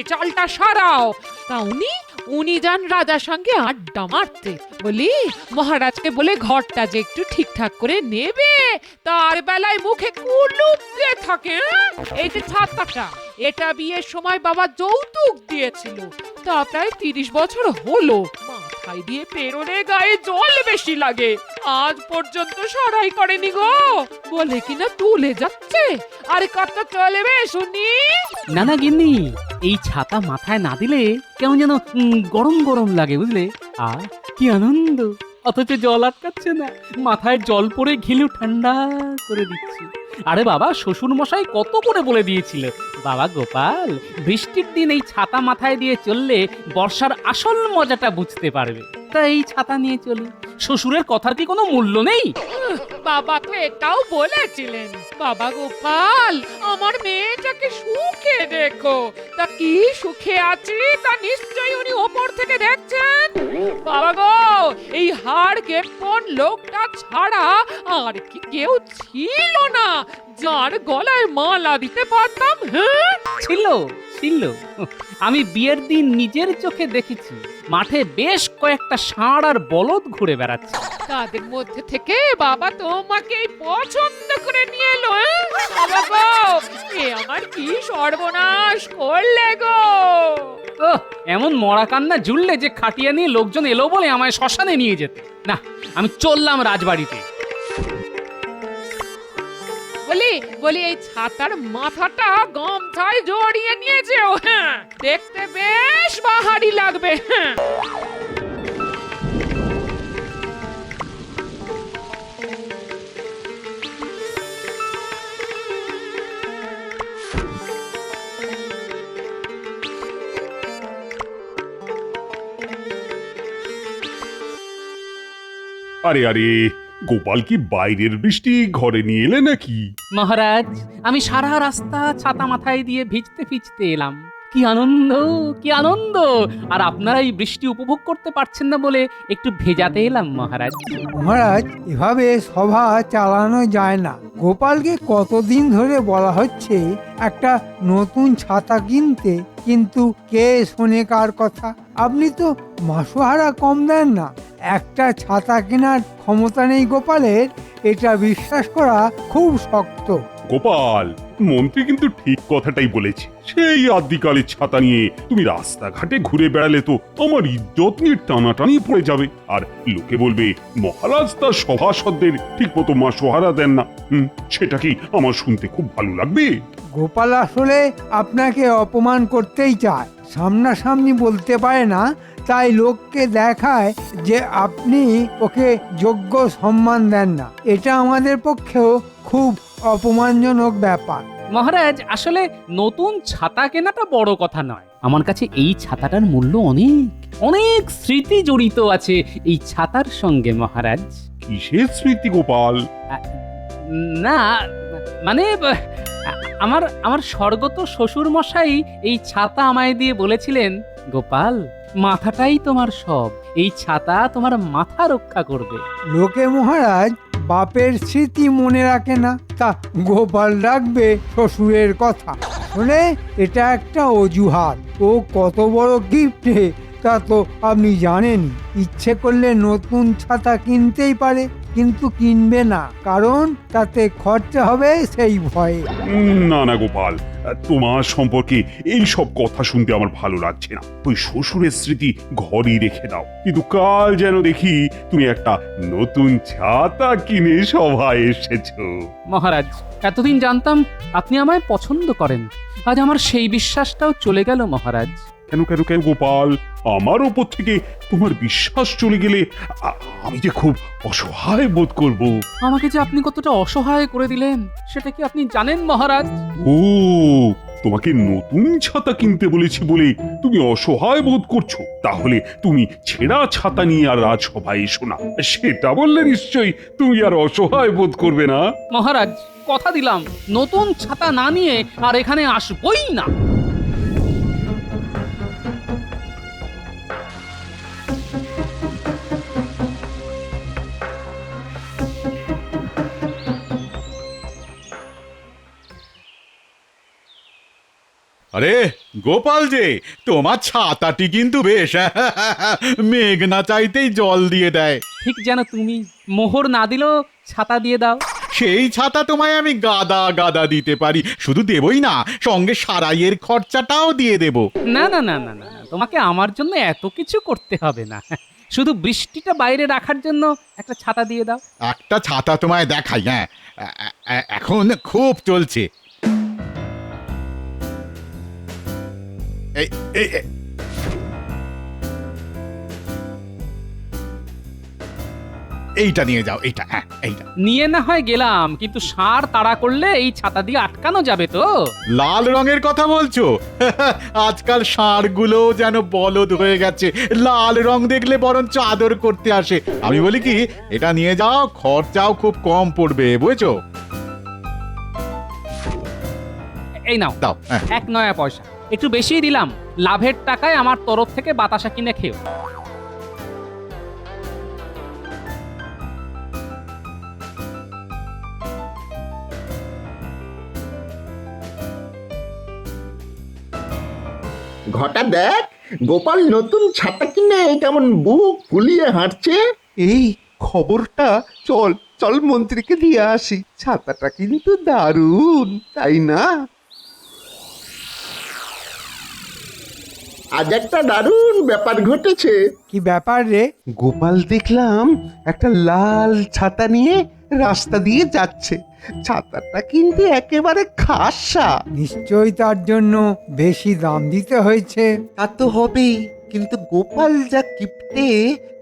চালটা সারাও। তা উনি যান রাজার সঙ্গে আড্ডা মারতে। বলি মহারাজকে বলে ঘরটা যে একটু ঠিকঠাক করে নেবে, তার বেলায় মুখে কুলুপ দিয়ে থাকে। এই যে ছাতাটা, এটা বিয়ের সময় বাবা যৌতুক দিয়েছিল, তা প্রায় 30 বছর হলো। মাথায় দিয়ে পেরোলে গায়ে জল বেশি লাগে, আজ পর্যন্ত সরাই করেনি গো। বলে কিনা তুলে যাচ্ছে, আর কত চলবে শুনি? না না গিন্নি, এই ছাতা মাথায় না দিলে কেমন যেন গরম গরম লাগে, বুঝলে? আর কি আনন্দ, অথচ জল আটকাচ্ছে না, মাথায় জল পড়ে ঘিলু ঠান্ডা করে দিচ্ছে। আরে বাবা, শ্বশুর মশাই কত করে বলে দিয়েছিল, বাবা গোপাল, বৃষ্টির দিন এই ছাতা মাথায় দিয়ে চললে বর্ষার আসল মজাটা বুঝতে পারবে। তাই এই ছাতা নিয়ে চলি। শ্বশুরের কথার কি কোনো মূল্য নেই? বাবা তো এটাও বলেছিলেন, বাবা গোপাল, আমার মেয়েটাকে সুখে দেখো। তা কি সুখে আছি তা নিশ্চয়ই উনি ওপর থেকে দেখছেন। বাবা গো, এই হাড় কেপন লোকটা ছাড়া আর কি কেউ ছিল না যার গলায় মালা দিতে পারতাম? হ্যাঁ, ছিল ছিল, আমি বিয়ের দিন নিজের চোখে দেখেছি, মাঠে বেশ কয়েকটা ষাঁড় আর বলদ ঘুরে বেড়াচ্ছে। তাদের মধ্যে থেকে বাবা তোমাকে পছন্দ করে নিয়ে এলো। বাবা গো, এ আমার কি সর্বনাশ করলে গো। ওহ, এমন মরা কান্না জুড়লে যে খাটিয়া নিয়ে লোকজন এলো বলে আমায় শ্মশানে নিয়ে যেতে। না, আমি চললাম রাজবাড়িতে। বলি এই ছাতার মাথাটা গামছায় জড়িয়ে নিয়ে যেও। হ্যাঁ, দেখতে বেশ বাহারি লাগবে। হ্যাঁ, আরে আরে, গোপাল কি বাইরের বৃষ্টি ঘরে নিয়ে এলে নাকি? মহারাজ, আমি সারা রাস্তা ছাতা মাথায় দিয়ে ভিজতে ভিজতে এলাম। কি আনন্দ, কি আনন্দ! আর আপনারা এই বৃষ্টি উপভোগ করতে পারছেন না বলে একটু ভেজাতে এলাম মহারাজ। মহারাজ, এভাবে সভা চালানো যায় না। গোপালকে কতদিন ধরে বলা হচ্ছে একটা নতুন ছাতা কিনতে, কিন্তু কে শোনে কার কথা? আপনি তো মাসোহারা কম দেন না। একটা ছাতা কেনার ক্ষমতা নেই গোপালের, এটা বিশ্বাস করা খুব শক্ত। গোপাল, মন্ত্রী কিন্তু ঠিক কথাটাই বলেছে। সেই আদিকালের ছাতা নিয়ে তুমি রাস্তাঘাটে ঘুরে বেড়ালে তো আমার ইজ্জত নিয়ে টানাটানি পড়ে যাবে, আর লোকে বলবে মহারাজ তার সভাসদদের ঠিক মতো মাসোহারা দেন না। সেটা কি আমার শুনতে খুব ভালো লাগবে? গোপাল আসলে আপনাকে অপমান করতেই চায়, সামনাসামনি বলতে পারে না, তাই লোককে দেখায় যে আপনি ওকে যোগ্য সম্মান দেন না। এটা আমাদের পক্ষেও খুব অপমানজনক ব্যাপার। মহারাজ, আসলে নতুন ছাতা কেনাটা বড় কথা নয়। আমার কাছে এই ছাতাটার মূল্য অনেক, অনেক স্মৃতি জড়িত আছে এই ছাতার সঙ্গে মহারাজ। কিসের স্মৃতি গোপাল? না, মানে আমার আমার স্বর্গত শ্বশুর মশাই এই ছাতা আমায় দিয়ে বলেছিলেন, গোপাল, মাথাটাই তোমার সব, এই ছাতা তোমার মাথা রক্ষা করবে। লোকে মহারাজ বাপের স্মৃতি মনে রাখে না, তা গোপাল রাখবে শ্বশুরের কথা। আসলে এটা একটা অজুহাত। ও কত বড় গিফটে তা তো আপনি জানেন। ইচ্ছে করলে নতুন ছাতা কিনতেই পারে, কিন্তু কিনবে না, কারণ তাতে খরচা হবে সেই ভয়ে। না না গোপাল, তোমার সম্পর্কে এই সব কথা শুনতে আমার ভালো লাগছে না। ওই শ্বশুরের স্মৃতি ঘরেই রেখে দাও। কিন্তু কাল যেন দেখি তুমি একটা নতুন ছাতা কিনে সভায় এসেছো। মহারাজ, এতদিন জানতাম আপনি আমায় পছন্দ করেন, আজ আমার সেই বিশ্বাসটাও চলে গেল মহারাজ। কেন কেন কেন গোপাল, আমার ওপর থেকে তোমার বিশ্বাস চলে গেলে আমি যে খুব অসহায় বোধ করব। আমাকে যে আপনি কতটা অসহায় করে দিলেন সেটা কি আপনি জানেন মহারাজ? ও, তোমাকে নতুন ছাতা কিনতে বলেছি বলে তুমি অসহায় বোধ করছো? তাহলে তুমি ছেঁড়া ছাতা নিয়ে আর রাজসভায় এসো না, সেটা বললে নিশ্চয়ই তুমি আর অসহায় বোধ করবে না। মহারাজ, কথা দিলাম নতুন ছাতা না নিয়ে আর এখানে আসবই না। আরে গোপাল যে তোমার ছাতাটি কিন্তু বেশ মেঘ না চাইতেই জল দিয়ে দেয়। ঠিক যেন তুমি মোহর না দিলেও ছাতা দিয়ে দাও। সেই ছাতা তোমায় আমি গাদা গাদা দিতে পারি, শুধু দেবই না, সঙ্গে সারাইয়ের খরচাটাও দিয়ে দেব। না না না না না না, তোমাকে আমার জন্য এত কিছু করতে হবে না। শুধু বৃষ্টিটা বাইরে রাখার জন্য একটা ছাতা দিয়ে দাও। একটা ছাতা তোমায় দেখাই, হ্যাঁ এখন খুব চলছে। এই এই এই- এইটা নিয়ে যাও, এইটা, হ্যাঁ এইটা। নিয়ে না হয় গেলাম, কিন্তু ষাঁড় তাড়া করলে এই ছাতা দিয়ে আটকানো যাবে তো? লাল রঙের কথা বলছো? আজকাল ষাঁড়গুলো যেন বলদ হয়ে গেছে, লাল রং দেখলে বরঞ্চ আদর করতে আসে। আমি বলি কি, এটা নিয়ে যাও, খরচাও খুব কম পড়বে, বুঝেছো? এই নাও, দাও, হ্যাঁ। 1 নয়া পয়সা, একটু বেশিই দিলাম। লাভের টাকায় আমার তরফ থেকে বাতাসা কিনে খেও। ঘটা দেখ, গোপাল নতুন ছাতা কিনে কেমন বুক ফুলিয়ে হাঁটছে। এই খবরটা চল চল মন্ত্রীকে দিয়ে আসি, ছাতাটা কিন্তু দারুণ, তাই না? আজ একটা দারুণ ব্যাপার ঘটেছে। কি ব্যাপার রে? গোপাল দেখলাম একটা লাল ছাতা নিয়ে রাস্তা দিয়ে যাচ্ছে। ছাতাটা কিন্তু একেবারে খাসা। নিশ্চয়ই তার জন্য বেশি দাম দিতে হয়েছে। তা তো হবেই, কিন্তু গোপাল যা কিপটে,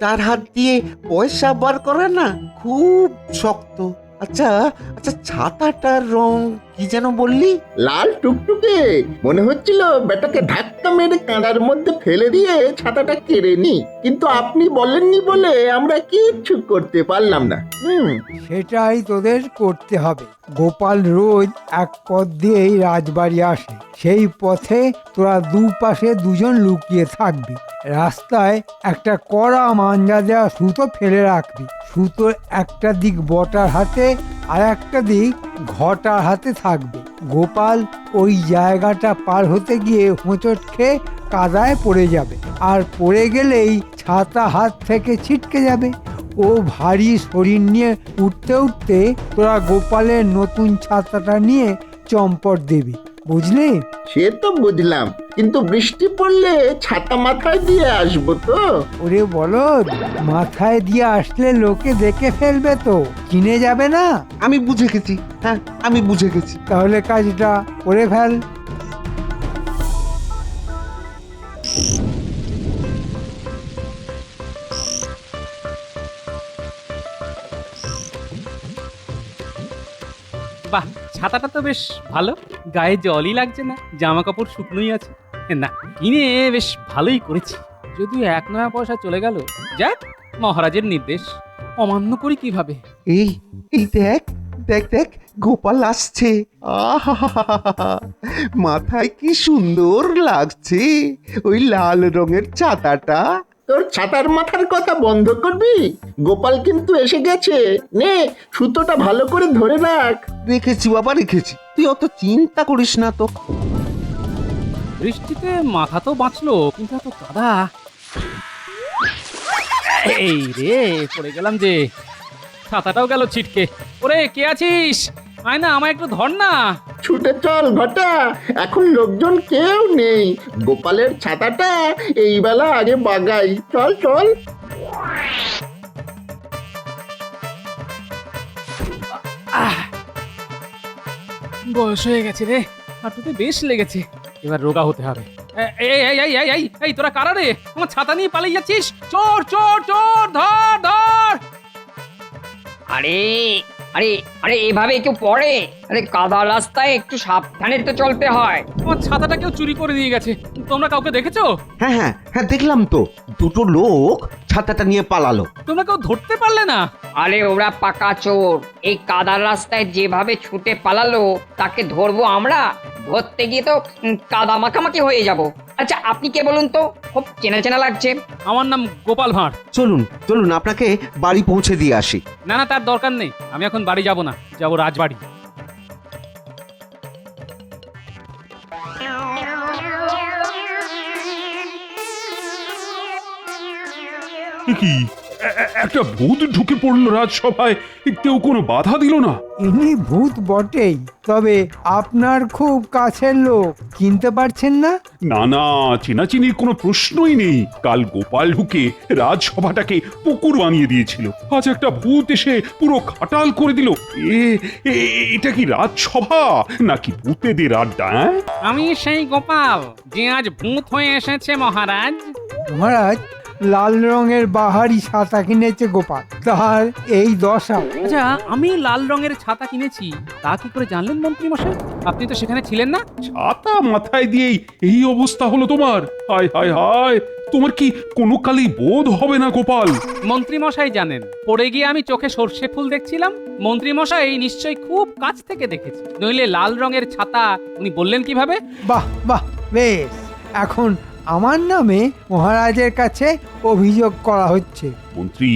তার হাত দিয়ে পয়সা বার করা না খুব শক্ত। আচ্ছা আচ্ছা, ছাতাটার রং কি যেন বললি? লাল টুকটুকে, মনে হচ্ছিল বেটাকে ধাক্কা মেরে কাঁদার মধ্যে ফেলে দিয়ে ছাতাটা কেড়ে নি, কিন্তু আপনি বলেননি বলে আমরা কিচ্ছু করতে পারলাম না। সেটাই তোদের করতে হবে। গোপাল রোজ এক পথ দিয়েই রাজবাড়ি আসে, সেই পথে তোরা দুপাশে দুজন লুকিয়ে থাকবি। রাস্তায় একটা কড়া মাঞ্জা দেওয়া সুতো ফেলে রাখবি। সুতোর একটা দিক বটার হাতে আর একটা দিক ঘটার হাতে থাকবে। গোপাল ওই জায়গাটা পার হতে গিয়ে হোঁচট খেয়ে কাদায় পড়ে যাবে, আর পড়ে গেলেই ছাতা হাত থেকে ছিটকে যাবে। ও ভারী শরীর নিয়ে উঠতে উঠতে তোরা গোপালের নতুন ছাতাটা নিয়ে চম্পট দিবি, বুঝলি? সে তো বুঝলাম, কিন্তু বৃষ্টি পড়লে ছাতা মাথায় দিয়ে আসবো তো? ওরে বলদ, মাথায় দিয়ে আসলে লোকে দেখে ফেলবে তো, চিনে যাবে না। আমি বুঝে গেছি, হ্যাঁ আমি বুঝে গেছি। তাহলে কাজটা করে ফেল। বাহ, ছাতাটা তো বেশ ভালো, গায়ে জলই লাগছে না, জামা কাপড় শুকনোই আছে। না, কিনে বেশ ভালোই করেছি। যদি 1 নয়া পয়সা চলে গেল, যাক, মহারাজের নির্দেশ অমান্য করি কিভাবে? এই এই দেখ দেখ দেখ, গোপাল আসছে। আহা, মাথায় কি সুন্দর লাগছে ওই লাল রঙের ছাতাটা। তোর ছাতার মাথার কথা বন্ধ করবি? গোপাল কিন্তু এসে গেছে। নে, সুতোটা ভালো করে ধরে রাখ। রেখেছি বাবা, রেখেছি, তুই অত চিন্তা করিস না তো। বৃষ্টিতে মাথা তো বাঁচলো, কিন্তু এত কাদা। এই রে, পড়ে গেলাম যে, ছাতাটাও গেল ছিটকে। ওরে, কে আছিস? আয় না, আমায় একটু ধর না। ছুটে চল ঘটা, এখন লোকজন কেউ নেই। গোপালের ছাতাটা এই বেলা আগে বাগাই। চল চল। বয়স হয়ে গেছে রে, হাঁটুতে বেশ লেগেছে, এবার রোগা হতে হবে। এই এই এই এই এই এই, তোরা কারা রে? আমার ছাতা নিয়ে পালিয়ে যাচ্ছিস? চোর চোর চোর, ধর ধর! আরে আরে আরে এভাবে কেউ পড়ে? আরে কাদা রাস্তায় একটু সাবধানে তো চলতে হয়। আমার ছাতাটা কেউ চুরি করে দিয়ে গেছে, তোমরা কাউকে দেখেছো? হ্যাঁ হ্যাঁ হ্যাঁ, দেখলাম তো, দুটো লোক ছাতাটা নিয়ে পালালো। তোমরা কেউ ধরতে পারলে না? আরে ওরা পাকা চোর, এই কাদার রাস্তায় যেভাবে ছুটে পালালো তাকে ধরবো আমরা? ধরতে গিয়ে তো কাদা মাখামাখি হয়ে যাব। আচ্ছা, আপনি কে বলুন তো? খুব চেনা চেনা লাগছে। আমার নাম গোপাল ভাঁড়। চলুন চলুন, আপনাকে বাড়ি পৌঁছে দিয়ে আসি। না না, তার দরকার নেই, আমি এখন বাড়ি যাব না, যাব রাজবাড়ি। এ কি একটা ভূত ঢুকে পড়লো রাজসভায়, কেউ কোনো বাধা দিল না? ইনি ভূত বটেই, তবে আপনার খুব কাছের লোক, চিনতে পারছেন না? না না, চেনাচিনির কোনো প্রশ্নই নেই। কাল গোপাল ঢুকে রাজসভাটাকে পুকুর বানিয়ে দিয়েছিল, আজ একটা ভূত এসে পুরো খাটাল করে দিল। এটা কি রাজসভা নাকি ভূতেদের আড্ডা? আমি সেই গোপাল যে আজ ভূত হয়ে এসেছে মহারাজ। মহারাজ, লাল রঙের বাহারি ছাতা কিনেছে গোপাল, তার এই দশা। আচ্ছা, আমি লাল রঙের ছাতা কিনেছি তা কি করে জানলেন মন্ত্রী মশাই? আপনি তো সেখানে ছিলেন না। ছাতা মাথায় দিয়েই এই অবস্থা হলো তোমার? হায় হায় হায়, তোমার কি কোনো কালেই বোধ হবে না গোপাল? মন্ত্রী মশাই জানেন, পড়ে গিয়ে আমি চোখে সর্ষে ফুল দেখছিলাম। মন্ত্রী মশাই নিশ্চয়ই খুব কাছ থেকে দেখেছে, নইলে লাল রঙের ছাতা উনি বললেন কিভাবে? বাহ বাহ, বেশ। এখন আমার নামে মহারাজের কাছে অভিযোগ করা হচ্ছে। মন্ত্রী,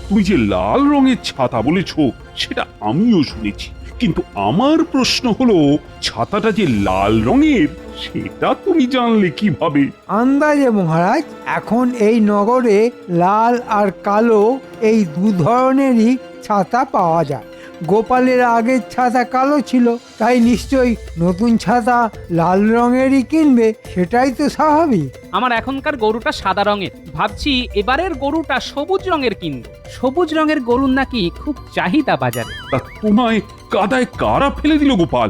তুমি যে লাল রঙের ছাতা বলেছো সেটা আমিও শুনেছি, কিন্তু আমার প্রশ্ন হলো ছাতাটা যে লাল রঙের সেটা তুমি জানলে কিভাবে? আন্দাজে মহারাজ, এখন এই নগরে লাল আর কালো এই দু ধরনেরই ছাতা পাওয়া যায়। গোপালের আগের ছাতা কালো ছিল, তাই নিশ্চয়ই নতুন ছাতা লাল রঙেরই কিনবে, সেটাই তো স্বাভাবিক। আমার এখনকার গরুটা সাদা রঙের, ভাবছি এবারের গরুটা সবুজ রঙের কিনবো। সবুজ রঙের গরুর নাকি খুব চাহিদা বাজারে। তা তোমায় কাদায় কারা ফেলে দিল গোপাল?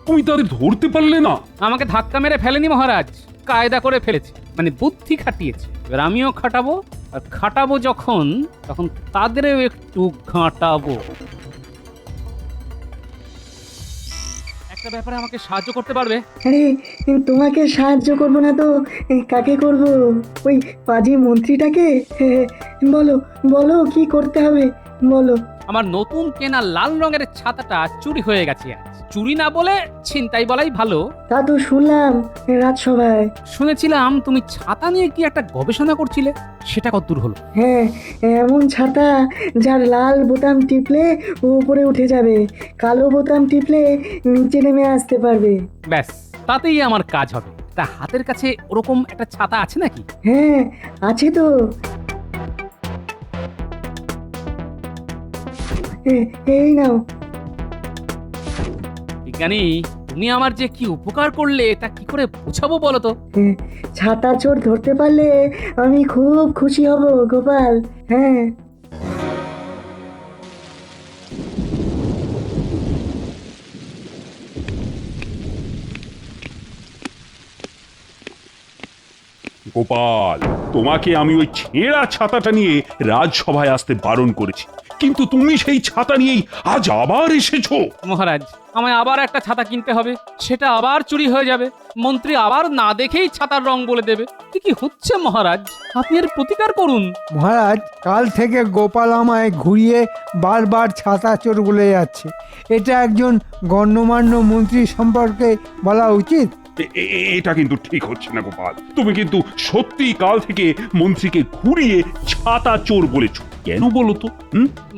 তুমি তাদের ধরতে পারলে না? আমাকে ধাক্কা মেরে ফেলেনি মহারাজ, কায়দা করে ফেলেছে, মানে বুদ্ধি খাটিয়েছে। এবার আমিও খাটাবো, আর খাটাবো যখন তখন তাদেরও একটু ঘাঁটাবো। একটা ব্যাপারে আমাকে সাহায্য করতে পারবে? আরে তোমাকে সাহায্য করব না তো কাকে করব? ওই পাজি মন্ত্রীটাকে। বলো বলো কি করতে হবে বলো। আমার নতুন কেনা লাল রঙের ছাতাটা চুরি হয়ে গেছে আজ। চুরি না বলে ছিনতাই বলাই ভালো। তা তো শুনলাম রাজসভায়। শুনেছিলাম তুমি ছাতা নিয়ে কি একটা গবেষণা করছিলে, সেটা কতদূর হলো? হ্যাঁ, এমন ছাতা যার লাল বোতাম টিপলে উপরে উঠে যাবে, কালো বোতাম টিপলে নিচে নেমে আসতে পারবে। ব্যাস, তাতেই আমার কাজ হবে। তা হাতের কাছে ওরকম একটা ছাতা আছে নাকি? হ্যাঁ আছে তো। এই নাও। বিজ্ঞানী, তুমি আমার যে কি উপকার করলে তা কি করে বোঝাবো বলো তো? ছাতা চোর ধরতে পারলে আমি খুব খুশি হব গোপাল। হ্যাঁ, গোপাল, তোমাকে আমি ওই ছেঁড়া ছাতাটা নিয়ে রাজসভায় আসতে বারণ করেছি, কিন্তু তুমি সেই ছাতা নিয়েই আজ আবার এসেছো। মহারাজ, আমায় আবার একটা ছাতা কিনতে হবে, সেটা আবার চুরি হয়ে যাবে। মন্ত্রী আবার না দেখেই ছাতার রং বলে দেবে। কি হচ্ছে মহারাজ, আপনি এর প্রতিকার করুন। মহারাজ, কাল থেকে গোপাল আমায় ঘুরিয়ে বারবার ছাতা চোর বলে যাচ্ছে। এটা একজন গণ্যমান্য মন্ত্রী সম্পর্কে বলা উচিত। এটা কিন্তু ঠিক হচ্ছে না গোপাল, তুমি কিন্তু সত্যি কাল থেকে মন্ত্রীকে ঘুরিয়ে ছাতা চোর বলেছো, কেন বলো তো?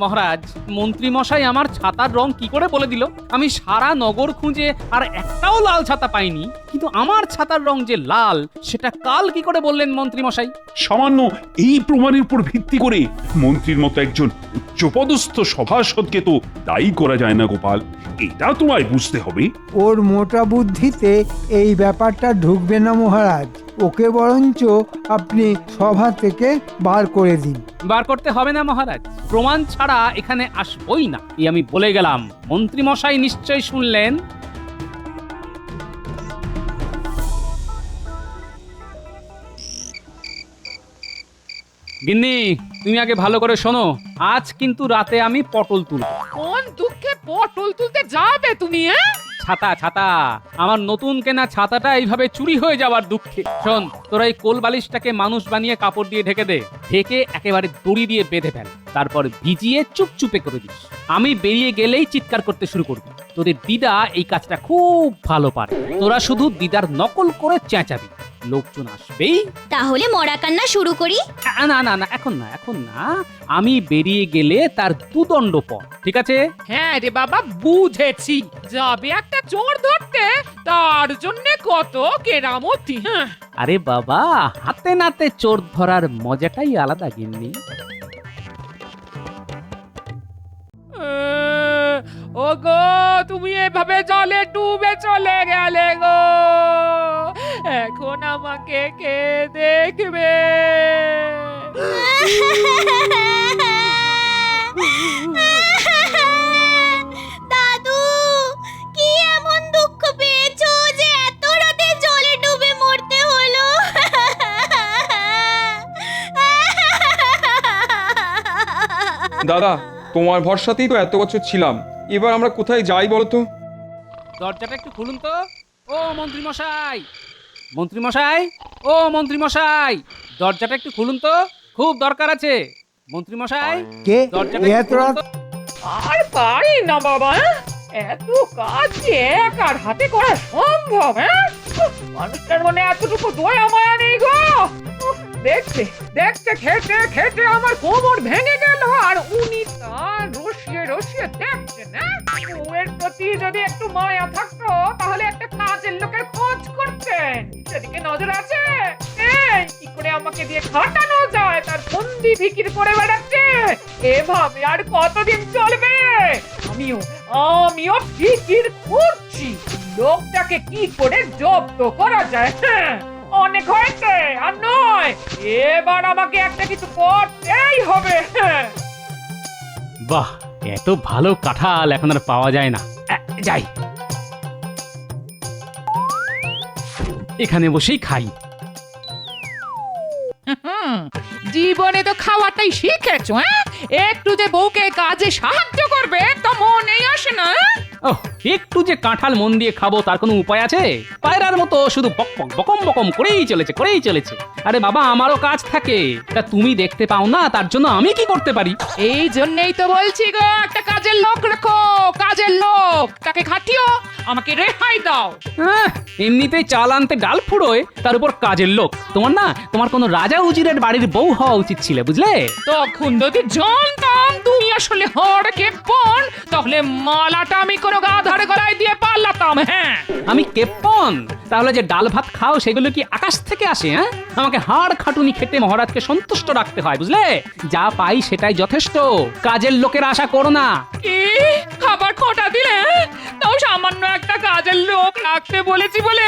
মহারাজ, মন্ত্রী মশাই আমার ছাতার রং কি করে বলে দিল? আমি সারা নগর খুঁজে আর একটাও লাল ছাতা পাইনি, কিন্তু আমার ছাতার রং যে লাল সেটা কাল কি করে বললেন মন্ত্রী মশাই? সামান্য এই প্রমাণের উপর ভিত্তি করে মন্ত্রীর মতো একজন উচ্চপদস্থ সভাসদকে তো দায়ী করা যায় না গোপাল, এটা তোমায় বুঝতে হবে। ওর মোটা বুদ্ধিতে এই ব্যাপারটা ঢুকবে না মহারাজ, ওকে বরঞ্চ আপনি সভা থেকে বার করে দিন। বার করতে হবে না মহারাজ, প্রমাণ ছাড়া এখানে আসবই না, এই আমি বলে গেলাম। মন্ত্রী মশাই নিশ্চয়ই শুনলেন। গিন্নি, তুমি আগে ভালো করে শোনো, আজ কিন্তু রাতে আমি পটল তুলব। কোন দুঃখে পটল তুলতে যাবে তুমি? ছাতা ছাতা, আমার নতুন কেনা ছাতাটা এইভাবে চুরি হয়ে যাওয়ার দুঃখে। শোন, তোরা এই কোল বালিশটাকে মানুষ বানিয়ে কাপড় দিয়ে ঢেকে দে, ঢেকে একেবারে দড়ি দিয়ে বেঁধে ফেল, তারপর ভিজিয়ে চুপচুপে করে দিস। আমি বেরিয়ে গেলেই চিৎকার করতে শুরু করবি। তোদের দিদা এই কাজটা খুব ভালো পারে, তোরা শুধু দিদার নকল করে চেঁচাবি। লোকজন আসবেই। তাহলে মরা কান্না শুরু করি। না না না, এখন না, এখন না, আমি বেরিয়ে গেলে তার দুদণ্ড পর, ঠিক আছে? হ্যাঁ রে বাবা, বুঝেছি। যাবে একটা চোর ধরতে, তার জন্য কত কেরামতি। হ্যাঁ, আরে বাবা, হাতে নাতে চোর ধরার মজাটাই আলাদা গিন্নি। ও গো, তুমি এভাবে জলে ডুবে চলে গেলে গো, এখন আমাকে কে দেখবে? দাদু, কি এমন দুঃখ পেয়েছো যে এত রাতে জলে ডুবে মরতে হলো? দাদা, তোমার ভরসাতেই তো এত বছর ছিলাম, এবার আমরা কোথায় যাই বলো তো? দরজাটা একটু খুলুন তো। ও মন্ত্রী মশাই, মন্ত্রী মশাই, ও মন্ত্রী মশাই, দরজাটা একটু খুলুন তো, খুব দরকার আছে। মন্ত্রী মশাই, কে দরজাটা এত একটু খুলুন রাত? তো। আর পারি না বাবা, এত কাজ যে একার হাতে করা সম্ভব? মানুষটার মনে এতটুকু দয়া মায়া নেই গো। দেখতে দেখতে খেতে খেতে আমার কোমর ভেঙে গেল, আর উনি তার রসিয়ে রসিয়ে দেখছেন। বউয়ের প্রতি যদি একটু মায়া থাকতো তাহলে একটা কাজের লোকের খোঁজ করতেন। সেদিকে নজর আছে? এই কি করে আমাকে দিয়ে খাটানো যায় তার ফন্দি ফিকির করে বেড়াচ্ছে। এভাবে আর কতদিন চলবে? আমিও ফিকির করছি লোকটাকে কি করে জব্দ করা যায়। অনেক হয়েছে, আর নয়, এবার আমাকে একটা কিছু করতেই হবে। বাহ, এত ভালো কাঁঠাল এখন আর পাওয়া যায় না। যাই, এখানে বসেই খাই। জীবনে তো খাওয়াটাই শিখেছো, একটু যে বউকে কাজে সাহায্য করবে তা মনেই আসে না। ওহ, একটু যে কাঁঠাল মন দিয়ে খাবো তার কোনো উপায় আছে? পায়রার মতো শুধু বকবক বকম বকম করেই চলেছে, করেই চলেছে। আরে বাবা, আমারও কাজ থাকে, তা তুমি দেখতে পাও না, তার জন্য আমি কি করতে পারি? এই জন্যই তো বলছি গো, একটা কাজের লোক রাখো, কাজের লোক, তাকে খাটিও, আমাকে রেহাই দাও। এমনিতেই চাল আনতে ডাল ফুরোয়, তার উপর কাজের লোক। তোমার কোনো রাজা উজিরের বাড়ির বউ হওয়া উচিত ছিল, বুঝলে? তখন যদি জানতাম তুমি আসলে হড়কে পণ, তাহলে মালাটা আমি কোনো গাধারে গলায় দিয়ে পালাতাম। হ্যাঁ, আমি কেপন? তাহলে যে ডাল ভাত খাও সেগুলো কি আকাশ থেকে আসে? আমাকে হাড় খাটুনি খেটে মহারাজকে সন্তুষ্ট রাখতে হয়, বুঝলে? যা পাই সেটাই যথেষ্ট, কাজের লোকের আশা করো না। কি খাবার খোটা দিলে? তাও সামান্য একটা কাজের লোক রাখতে বলেছি বলে?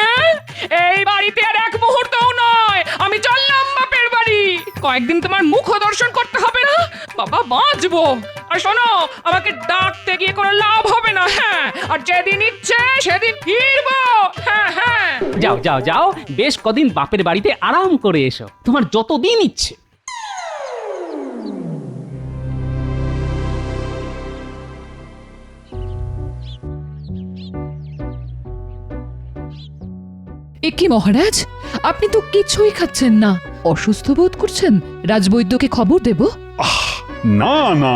এই বাড়িতে আর এক মুহূর্তও নয়, আমি চললাম বাপের বাড়ি। কয়েকদিন তোমার মুখ দর্শন করতে হবে না, বাবা বাঁচবো। আর শোনো, আমাকে ডাকতে গিয়ে কোনো লাভ হবে না। হ্যাঁ, আর যেদিন ইচ্ছে সেদিন ফিরবো। হ্যাঁ হ্যাঁ, যাও যাও যাও, বেশ কদিন বাপের বাড়িতে আরাম করে এসো, তোমার যতদিন ইচ্ছে। এ কি মহারাজ, আপনি তো কিছুই খাচ্ছেন না, অসুস্থ বোধ করছেন? রাজবৈদ্যকে খবর দেব? না না,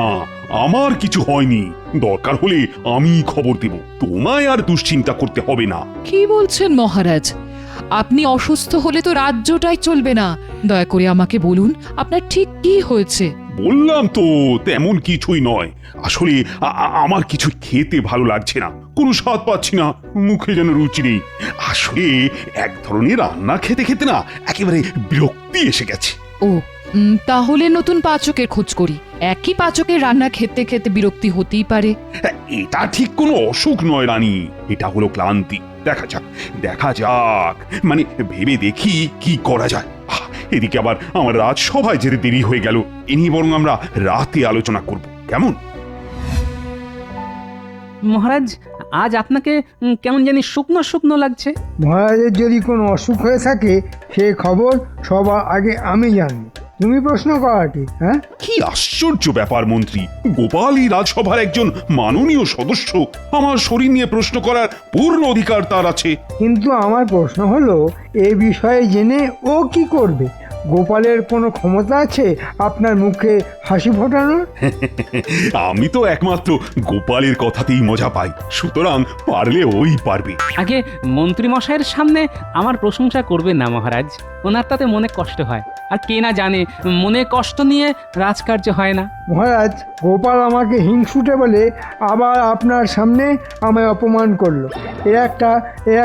আমার কিছু হয়নি। দরকার হলে আমি খবর দেব, তোমায় আর দুশ্চিন্তা করতে হবে না। কি বলছেন মহারাজ? আপনি অসুস্থ হলে তো রাজ্যটাই চলবে না। দয়া করে আমাকে বলুন, আপনার ঠিক কি হয়েছে? বললাম তো, তেমন কিছুই নয়। আসলে আমার কিছু খেতে ভালো লাগছে না, কোনো স্বাদ পাচ্ছি না, মুখে যেন রুচি নেই। আসলে এক ধরনের রান্না খেতে খেতে না একেবারে বিরক্তি এসে গেছে। ও, তাহলে নতুন পাচকের খোঁজ করি। একই পাচকের রান্না খেতে খেতে বিরক্তি হতেই পারে। এটা ঠিক কোনো অসুখ নয় রানী, এটা হলো ক্লান্তি। দেখা যাক, মানে ভেবে দেখি কি করা যায়। এদিকে আবার আমার রাজসভায় যেতে দেরি হয়ে গেল, এ নিয়ে বরং আমরা রাতে আলোচনা করব, কেমন? মহারাজ, আজ আপনাকে কেমন জানি শুকনো শুকনো লাগছে। মহারাজের যদি কোনো অসুখ হয়ে থাকে সে খবর সবার আগে আমি জানবো, তুমি প্রশ্ন করাটি? হ্যাঁ, কি আশ্চর্য ব্যাপার মন্ত্রী, গোপালই রাজসভার একজন মাননীয় সদস্য, আমার শরীর নিয়ে প্রশ্ন করার পূর্ণ অধিকার তার আছে। কিন্তু আমার প্রশ্ন হলো, এ বিষয়ে জেনে ও কি করবে? গোপালের কোনো ক্ষমতা আছে আপনার মুখে হাসি ফোটানোর? আমি তো একমাত্র গোপালের কথাতেই মজা পাই, সুতরাং পারলে ওই পারবে। আগে মন্ত্রী মশাইয়ের সামনে আমার প্রশংসা করবেন না মহারাজ, ওনার তাতে মনে কষ্ট হয়। আর কে না জানে মনে কষ্ট নিয়ে রাজকার্য হয় না। মহারাজ, গোপাল আমাকে হিংসুটে বলে আবার আপনার সামনে আমায় অপমান করলো। এর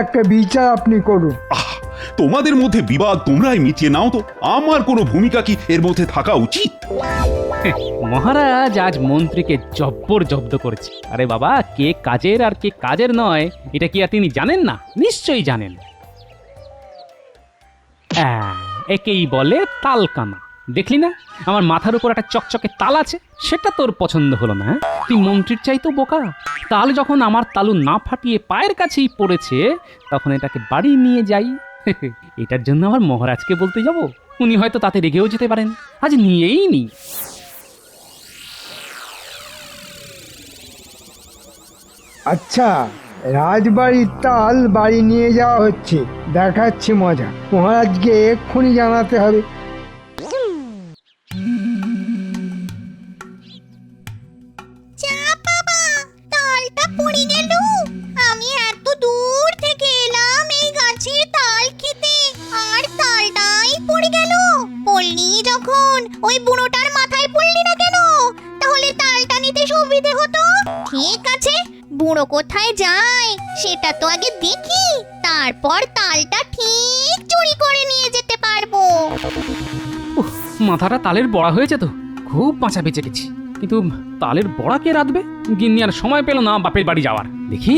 একটা বিচার আপনি করুন। আহ, তোমাদের মধ্যে বিবাদ তোমরাই মিটিয়ে নাও তো, আমার কোনো ভূমিকা কি এর মধ্যে থাকা উচিত? মহারাজ আজ মন্ত্রীকে জব্বর জব্দ করেছে। আরে বাবা, কে কাজের আর কে কাজের নয় এটা কি আর তিনি জানেন না? নিশ্চয়ই জানেন। একেই বলে তালকানা। দেখলি না আমার মাথার উপর একটা চকচকে তাল আছে, সেটা তোর পছন্দ হলো না? তুই মন্ত্রীর চাইতো বোকা। তাল যখন আমার তালু না ফাটিয়ে পায়ের কাছেই পড়েছে, তখন এটাকে বাড়ি নিয়ে যাই। এটার জন্য আমার মহারাজকে বলতে যাব? উনি হয়তো তাতে রেগেও যেতে পারেন। আজ নিয়েই নি। আচ্ছা, রাজবাড়ির তাল বাড়ি নিয়ে যাওয়া হচ্ছে, দেখাচ্ছে মজা। মহারাজকে এক্ষুনি জানাতে হবে। যা বাবা, তালটা পড়ে গেল। আমি এত দূর থেকে এলাম এই গাছের তাল খেতে, আর তালটাই পড়ে গেল। পড়লি যখন ওই বুড়োটার মাথায় পড়লি না কেন? তাহলে তালটা নিতে সুবিধে হতো। ঠিক আছে, বুড়ো কোথায় যায় সেটা তো আগে দেখি, তারপর তালটা ঠিক চুরি করে নিয়ে যেতে পারবো। উফ, মাথাটা তালের বড়া হয়েছে তো, খুব বাঁচা বেঁচে গেছি। কিন্তু তালের বড়া কে রাঁধবে? গিন্নি আর সময় পেল না বাপের বাড়ি যাওয়ার। দেখি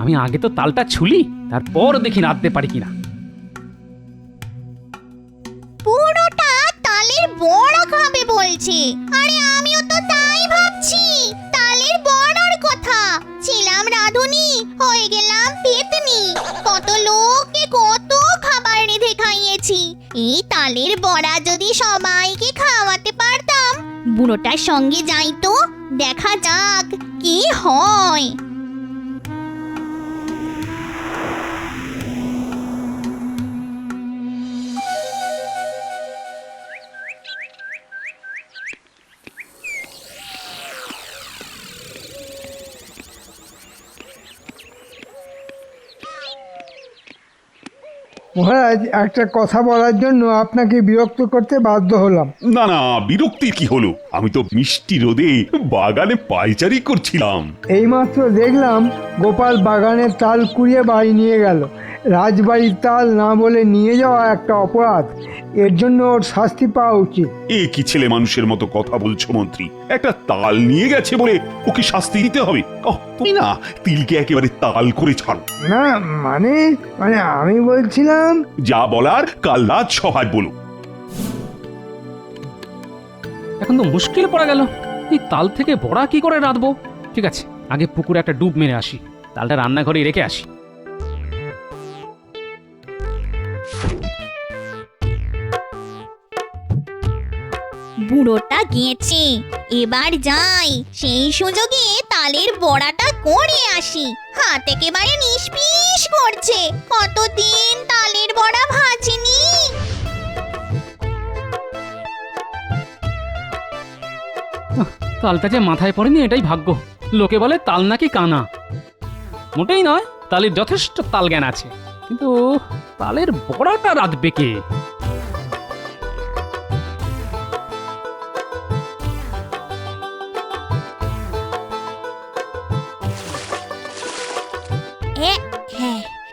আমি আগে তো তালটা ছুলি, তারপর দেখি রাঁধতে পারি কিনা। পুরোটা তালের বড়া খাবে বলছে। আরে আমিও তো তাই ভাবছি, তালের বড়ার কথা। ছিলাম রাঁধুনি, হয়ে গেলাম পেতনি। কত লোককে কত খাবার রেঁধে খাইয়েছি। এই তালের বড়া যদি সবাইকে খাওয়াতে পারতাম। বুড়োটার সঙ্গে যাই তো, দেখা যাক কি হয়। মহারাজ, একটা কথা বলার জন্য আপনাকে বিরক্ত করতে বাধ্য হলাম। না না, বিরক্তির কি হলো? আমি তো মিষ্টি রোদে বাগানে পায়চারি করছিলাম। এইমাত্র দেখলাম গোপাল বাগানের তাল কুড়িয়ে বাড়ি নিয়ে গেল। রাজবাড়ির তাল না বলে নিয়ে যাওয়া একটা অপরাধ। এর জন্য ওর শাস্তি পাওয়া উচিত। এ কি ছেলে মানুষের মতো কথা বলছো মন্ত্রী? একটা তাল নিয়ে গেছে বলে ওকে শাস্তি দিতে হবে? তুমি না তিলকে একেবারে তাল করে ছাড়ো। না মানে মানে আমি বলছিলাম, যা বলার কাল রাত সভায় বলো। এখন তো মুশকিল পড়ে গেল, এই তাল থেকে বড়া কি করে রাঁধবো? ঠিক আছে, আগে পুকুরে একটা ডুব মেরে আসি, তালটা রান্নাঘরে রেখে আসি। বুড়োটা গেছে, এবার যাই, সেই সুযোগে তালের বড়াটা করে আসি। হাত একেবারে নিষ্পিস করছে, কতদিন তালের বড়া ভাজিনি। তালটা যে মাথায় পড়েনি এটাই ভাগ্য। লোকে বলে তাল নাকি কানা। মোটেই নয়, তালের যথেষ্ট তাল জ্ঞান আছে, কিন্তু তালের বড়াটা রাঁধবে কে?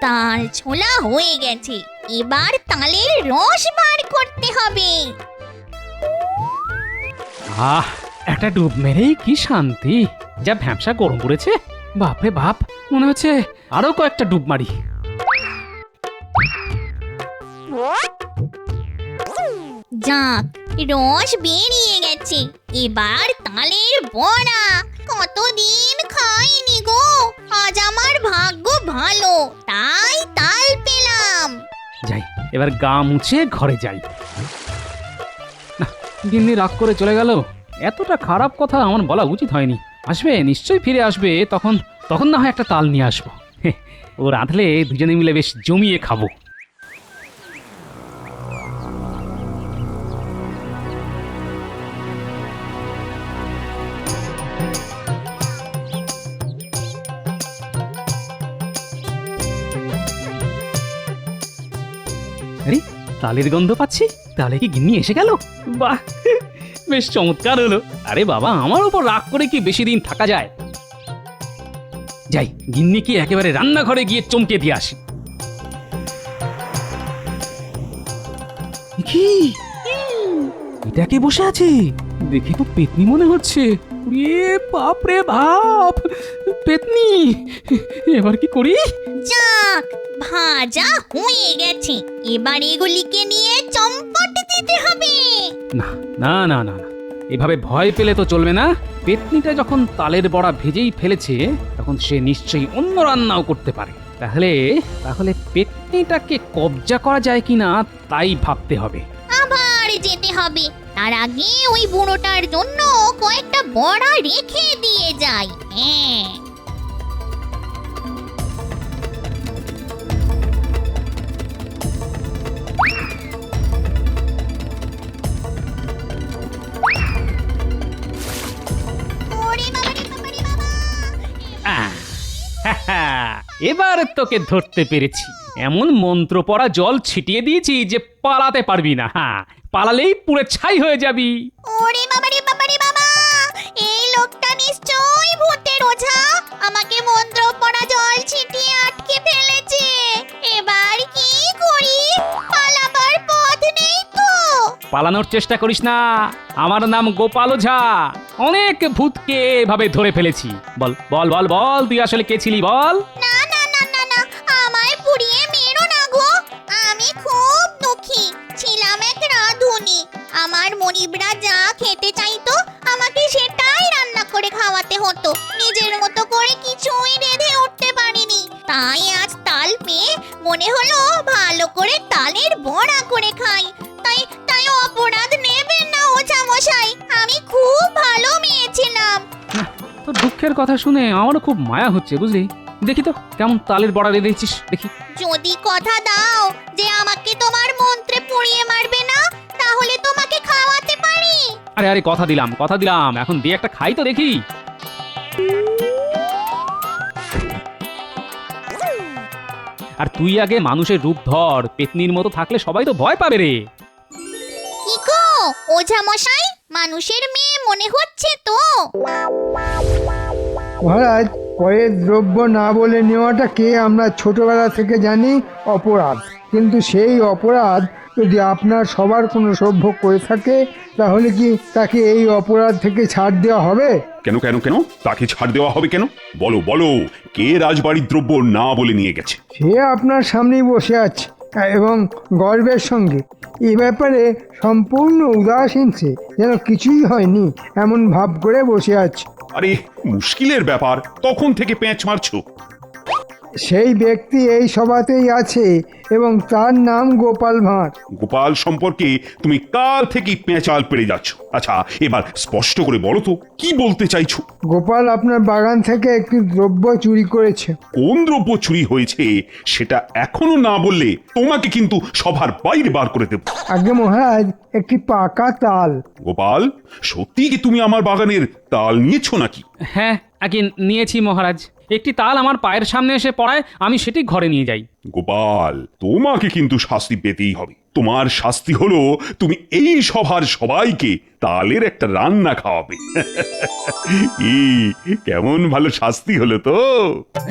তাল ছোলা হয়ে গেছে, এবার তালের রস বার করতে হবে। আহ, একটা ডুব মেরেই কি শান্তি! যা ভ্যাপসা গরম পড়েছে, বাপরে বাপ, মনে হচ্ছে আরো কয়েকটা ডুব মারি। যাক, রস বেরিয়ে গেছে, এবার তালের বড়া। কতদিন খাইনি গো, আজ আমার ভাগ্য ভালো, তাই তাল পেলাম। যাই, এবার গা মুছে ঘরে যাই। না, গিন্নি রাগ করে চলে গেল। এতটা খারাপ কথা আমার বলা উচিত হয়নি। আসবে, নিশ্চয়ই ফিরে আসবে, তখন তখন না হয় একটা তাল নিয়ে আসবো। ও রাঁধলে দুজনে মিলে বেশ জমিয়ে খাবো। তালের গন্ধ পাচ্ছি। তাহলে কি গিন্নি এসে গেল? বাহ, বেশ চমৎকার হলো। আরে বাবা, আমার উপর রাগ করে কি বেশি দিন থাকা যায়? যাই, গিন্নি কি একেবারে রান্নাঘরে গিয়ে চমকে দিয়ে আসি। কি এটা কে বসে আছে? দেখে তো পেতনি মনে হচ্ছে। রে বাপ রে বাপ, পেতনি! এবার কি করি? যাক, ভাজা হয়ে গেছে, এবার এগুলিকে নিয়ে চম্পট দিতে হবে। না না না না না, এভাবে ভয় পেলে তো চলবে না। পেতনিটা যখন তালের বড়া ভেজেই ফেলেছে, তখন সে নিশ্চয়ই অন্য রান্নাও করতে পারে। তাহলে তাহলে পেতনিটাকে কবজা করা যায় কিনা তাই ভাবতে হবে। আবার যেতে হবে, তার আগে ওই বুড়োটার জন্য কয়েকটা বড়া রেখে দিয়ে যাই। হ্যাঁ, ওরে বাবারে বাবারে বাবা। এবার তোকে ধরতে পেরেছি। এমন মন্ত্র পড়া জল ছিটিয়ে দিয়েছি যে পালাতে পারবি না। হ্যাঁ, পালালেই পুরো ছাই হয়ে যাবি। ওরে বাবারে বাবারে বাবা, এই লোকটা নিশ্চয়ই ভূতের ওঝা, আমাকে মন্ত্র পড়া জল ছিটিয়ে আটকে ফেলেছে। এবার কি করি? পালাবার পথ নেই তো। পালানোর চেষ্টা করিস না, আমার নাম গোপাল ওঝা। অনেক ভূতকে এভাবে ধরে ফেলেছি। বল বল বল বল, তুই আসলে কে ছিলি বল? না না না না না, আমায় পুড়িয়ে মেরো না গো। আমি খুব দুঃখী, ছিলাম এক রাঁধুনি। আমার মনিবরা যা খেতে চাইতো আমাকে সেটাই রান্না করে খাওয়াতে হতো। নিজের মতো করে কিছুই রেঁধে উঠতে পারিনি। তাই আজ তাল পেয়ে মনে হলো ভালো করে তালের বড়া করে খাই। তাই তাই অপরাধ নেবেন না ওঝা মশাই, আমি খুব ভালো মেয়ে ছিলাম। তোর দুঃখের কথা শুনে আমারও খুব মায়া হচ্ছে, বুঝলি? দেখি তো কেমন তালের বড়া রেঁধেছিস, দেখি। যদি কথা দাও যে আমাকে তোমার মন্ত্রে পুড়িয়ে মারবে না, তাহলে তোমাকে খাওয়াতে পারি। আরে আরে, কথা দিলাম কথা দিলাম, এখন দিয়ে একটা খাই তো দেখি। আর তুই আগে মানুষের রূপ ধর, পেতনির মতো থাকলে সবাই তো ভয় পাবে রে। কি গো ওঝা মশাই, মানুষের মেয়ে মনে হচ্ছে তো? মহারাজ, পরের দ্রব্য না বলে নেওয়াটাকে আমরা ছোটবেলা থেকে জানি অপরাধ। কিন্তু সেই অপরাধ যদি আপনার সবার কোনো সভ্য করে থাকে, তাহলে কি তাকে এই অপরাধ থেকে ছাড় দেওয়া হবে? কেন কেন কেন তাকে ছাড় দেওয়া হবে কেন? বলো বলো, কে রাজবাড়ির দ্রব্য না বলে নিয়ে গেছে? সে আপনার সামনেই বসে আছে এবং গর্বের সঙ্গে এ ব্যাপারে সম্পূর্ণ উদাসীন, সে যেন কিছুই হয়নি এমন ভাব করে বসে আছে। আরে মুশকিলের ব্যাপার, তখন থেকে প্যাঁচ মারছো। সেই ব্যক্তি এই সভাতেই আছে এবং তার নাম গোপাল ভাঁড়। গোপাল সম্পর্কে তুমি কাল থেকেই পেঁচাল পেড়ে যাচ্ছ। আচ্ছা, এবার স্পষ্ট করে বলো তো, কি বলতে চাইছো? গোপাল আপনার বাগান থেকে একটি দ্রব্য চুরি করেছে। কোন দ্রব্য চুরি হয়েছে সেটা এখনো না বললে তোমাকে কিন্তু সভার বাইরে বার করে দেব। আগে মহারাজ, একটি পাকা তাল। গোপাল, সত্যি কি তুমি আমার বাগানের তাল নিয়েছো নাকি? হ্যাঁ, আগে নিয়েছি মহারাজ। একটি তাল আমার পায়ের সামনে এসে পড়ায়, আমি সেটি ঘরে নিয়ে যাই। গোপাল, তোমাকে কিন্তু শাস্তি পেতেই হবে। তোমার শাস্তি হলো তুমি এই সভার সবাইকে তালের একটা রান্না খাওয়াবে। কেমন ভালো শাস্তি হলো তো?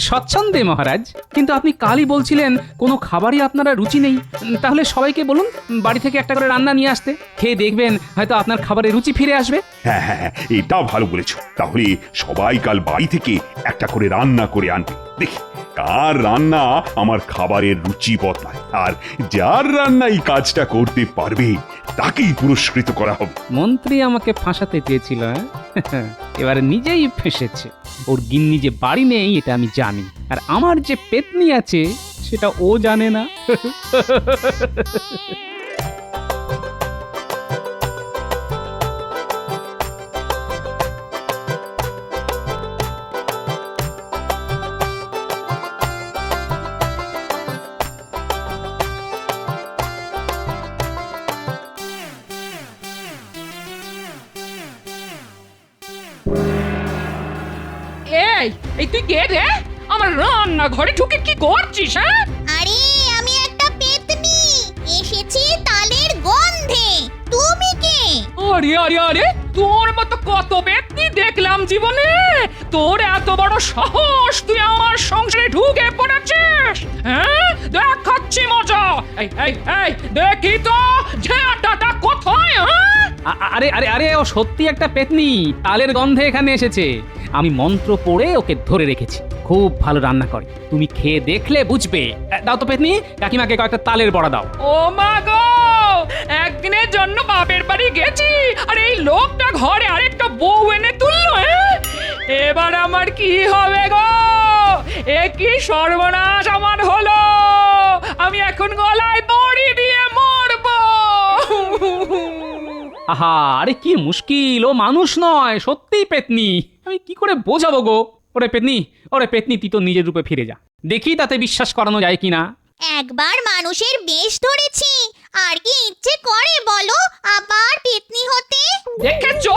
স্বচ্ছন্দে মহারাজ, কিন্তু আপনি কালই বলছিলেন কোনো খাবারই আপনারা রুচি নেই। তাহলে সবাইকে বলুন বাড়ি থেকে একটা করে রান্না নিয়ে আসতে, খেয়ে দেখবেন হয়তো আপনার খাবারে রুচি ফিরে আসবে। হ্যাঁ হ্যাঁ হ্যাঁ, এটাও ভালো বলেছো। তাহলে সবাই কাল বাড়ি থেকে একটা করে রান্না করে আনবে। দেখি কার রান্না আমার খাবারের রুচি বদলায়, আর যার রান্না এই কাজটা করতে পারবে তাকেই পুরস্কৃত করা হবে। মন্ত্রী আমাকে ফাঁসাতে চেয়েছিল, এবার নিজেই ফেঁসেছে। ওর গিন্নি যে বাড়ি নেই এটা আমি জানি, আর আমার যে পেতনি আছে সেটা ও জানে না। এই তুই কে রে? আমার রান্না ঘরে ঢুকে কি করছিস? হ্যাঁ, আরে আমি একটা পেতনি, এসেছি আরে আরে আরে তোর মতো কত ব্যক্তি দেখলাম জীবনে, তোর এত বড় সাহস, তুই আমার সংসারে ঢুকে পড়েছিস? হ্যাঁ, দেখাচ্ছি মজা। এই এই এই দেখি তো ঝাঁটাটা কোথায়? হ্যাঁ, আরে আরে আরে ও সত্যি একটা পেতনি, তালের গন্ধে এখানে এসেছে। আমি মন্ত্র পড়ে ওকে ধরে রেখেছি। খুব ভালো রান্না করে, তুমি খেয়ে দেখলে বুঝবে। দাও তো পেতনি, কাকিমাকে কয়েকটা তালের বড়া দাও। ও মা গো, একদিনের জন্য বাপের বাড়ি গেছি আর এই লোকটা ঘরে আরেকটা বউ এনে তুললো। এবার আমার কি হবে গো? এ কি সর্বনাশ আমার হলো! আমি এখন গলায় দড়ি দিয়ে মরবো। আহা, আরে কি মুশকিল, ও মানুষ নয়, সত্যিই পেতনি। আমি কি করে বোঝাবো গো? ওরে পেতনি, তুই তো নিজের রূপে ফিরে যা, দেখি তাতে বিশ্বাস করানো যায় কিনা। একবার মানুষের বেশ ধরেছি, আর কি ইচ্ছে করে বলো আবার পেতনি হতে? দেখেছো,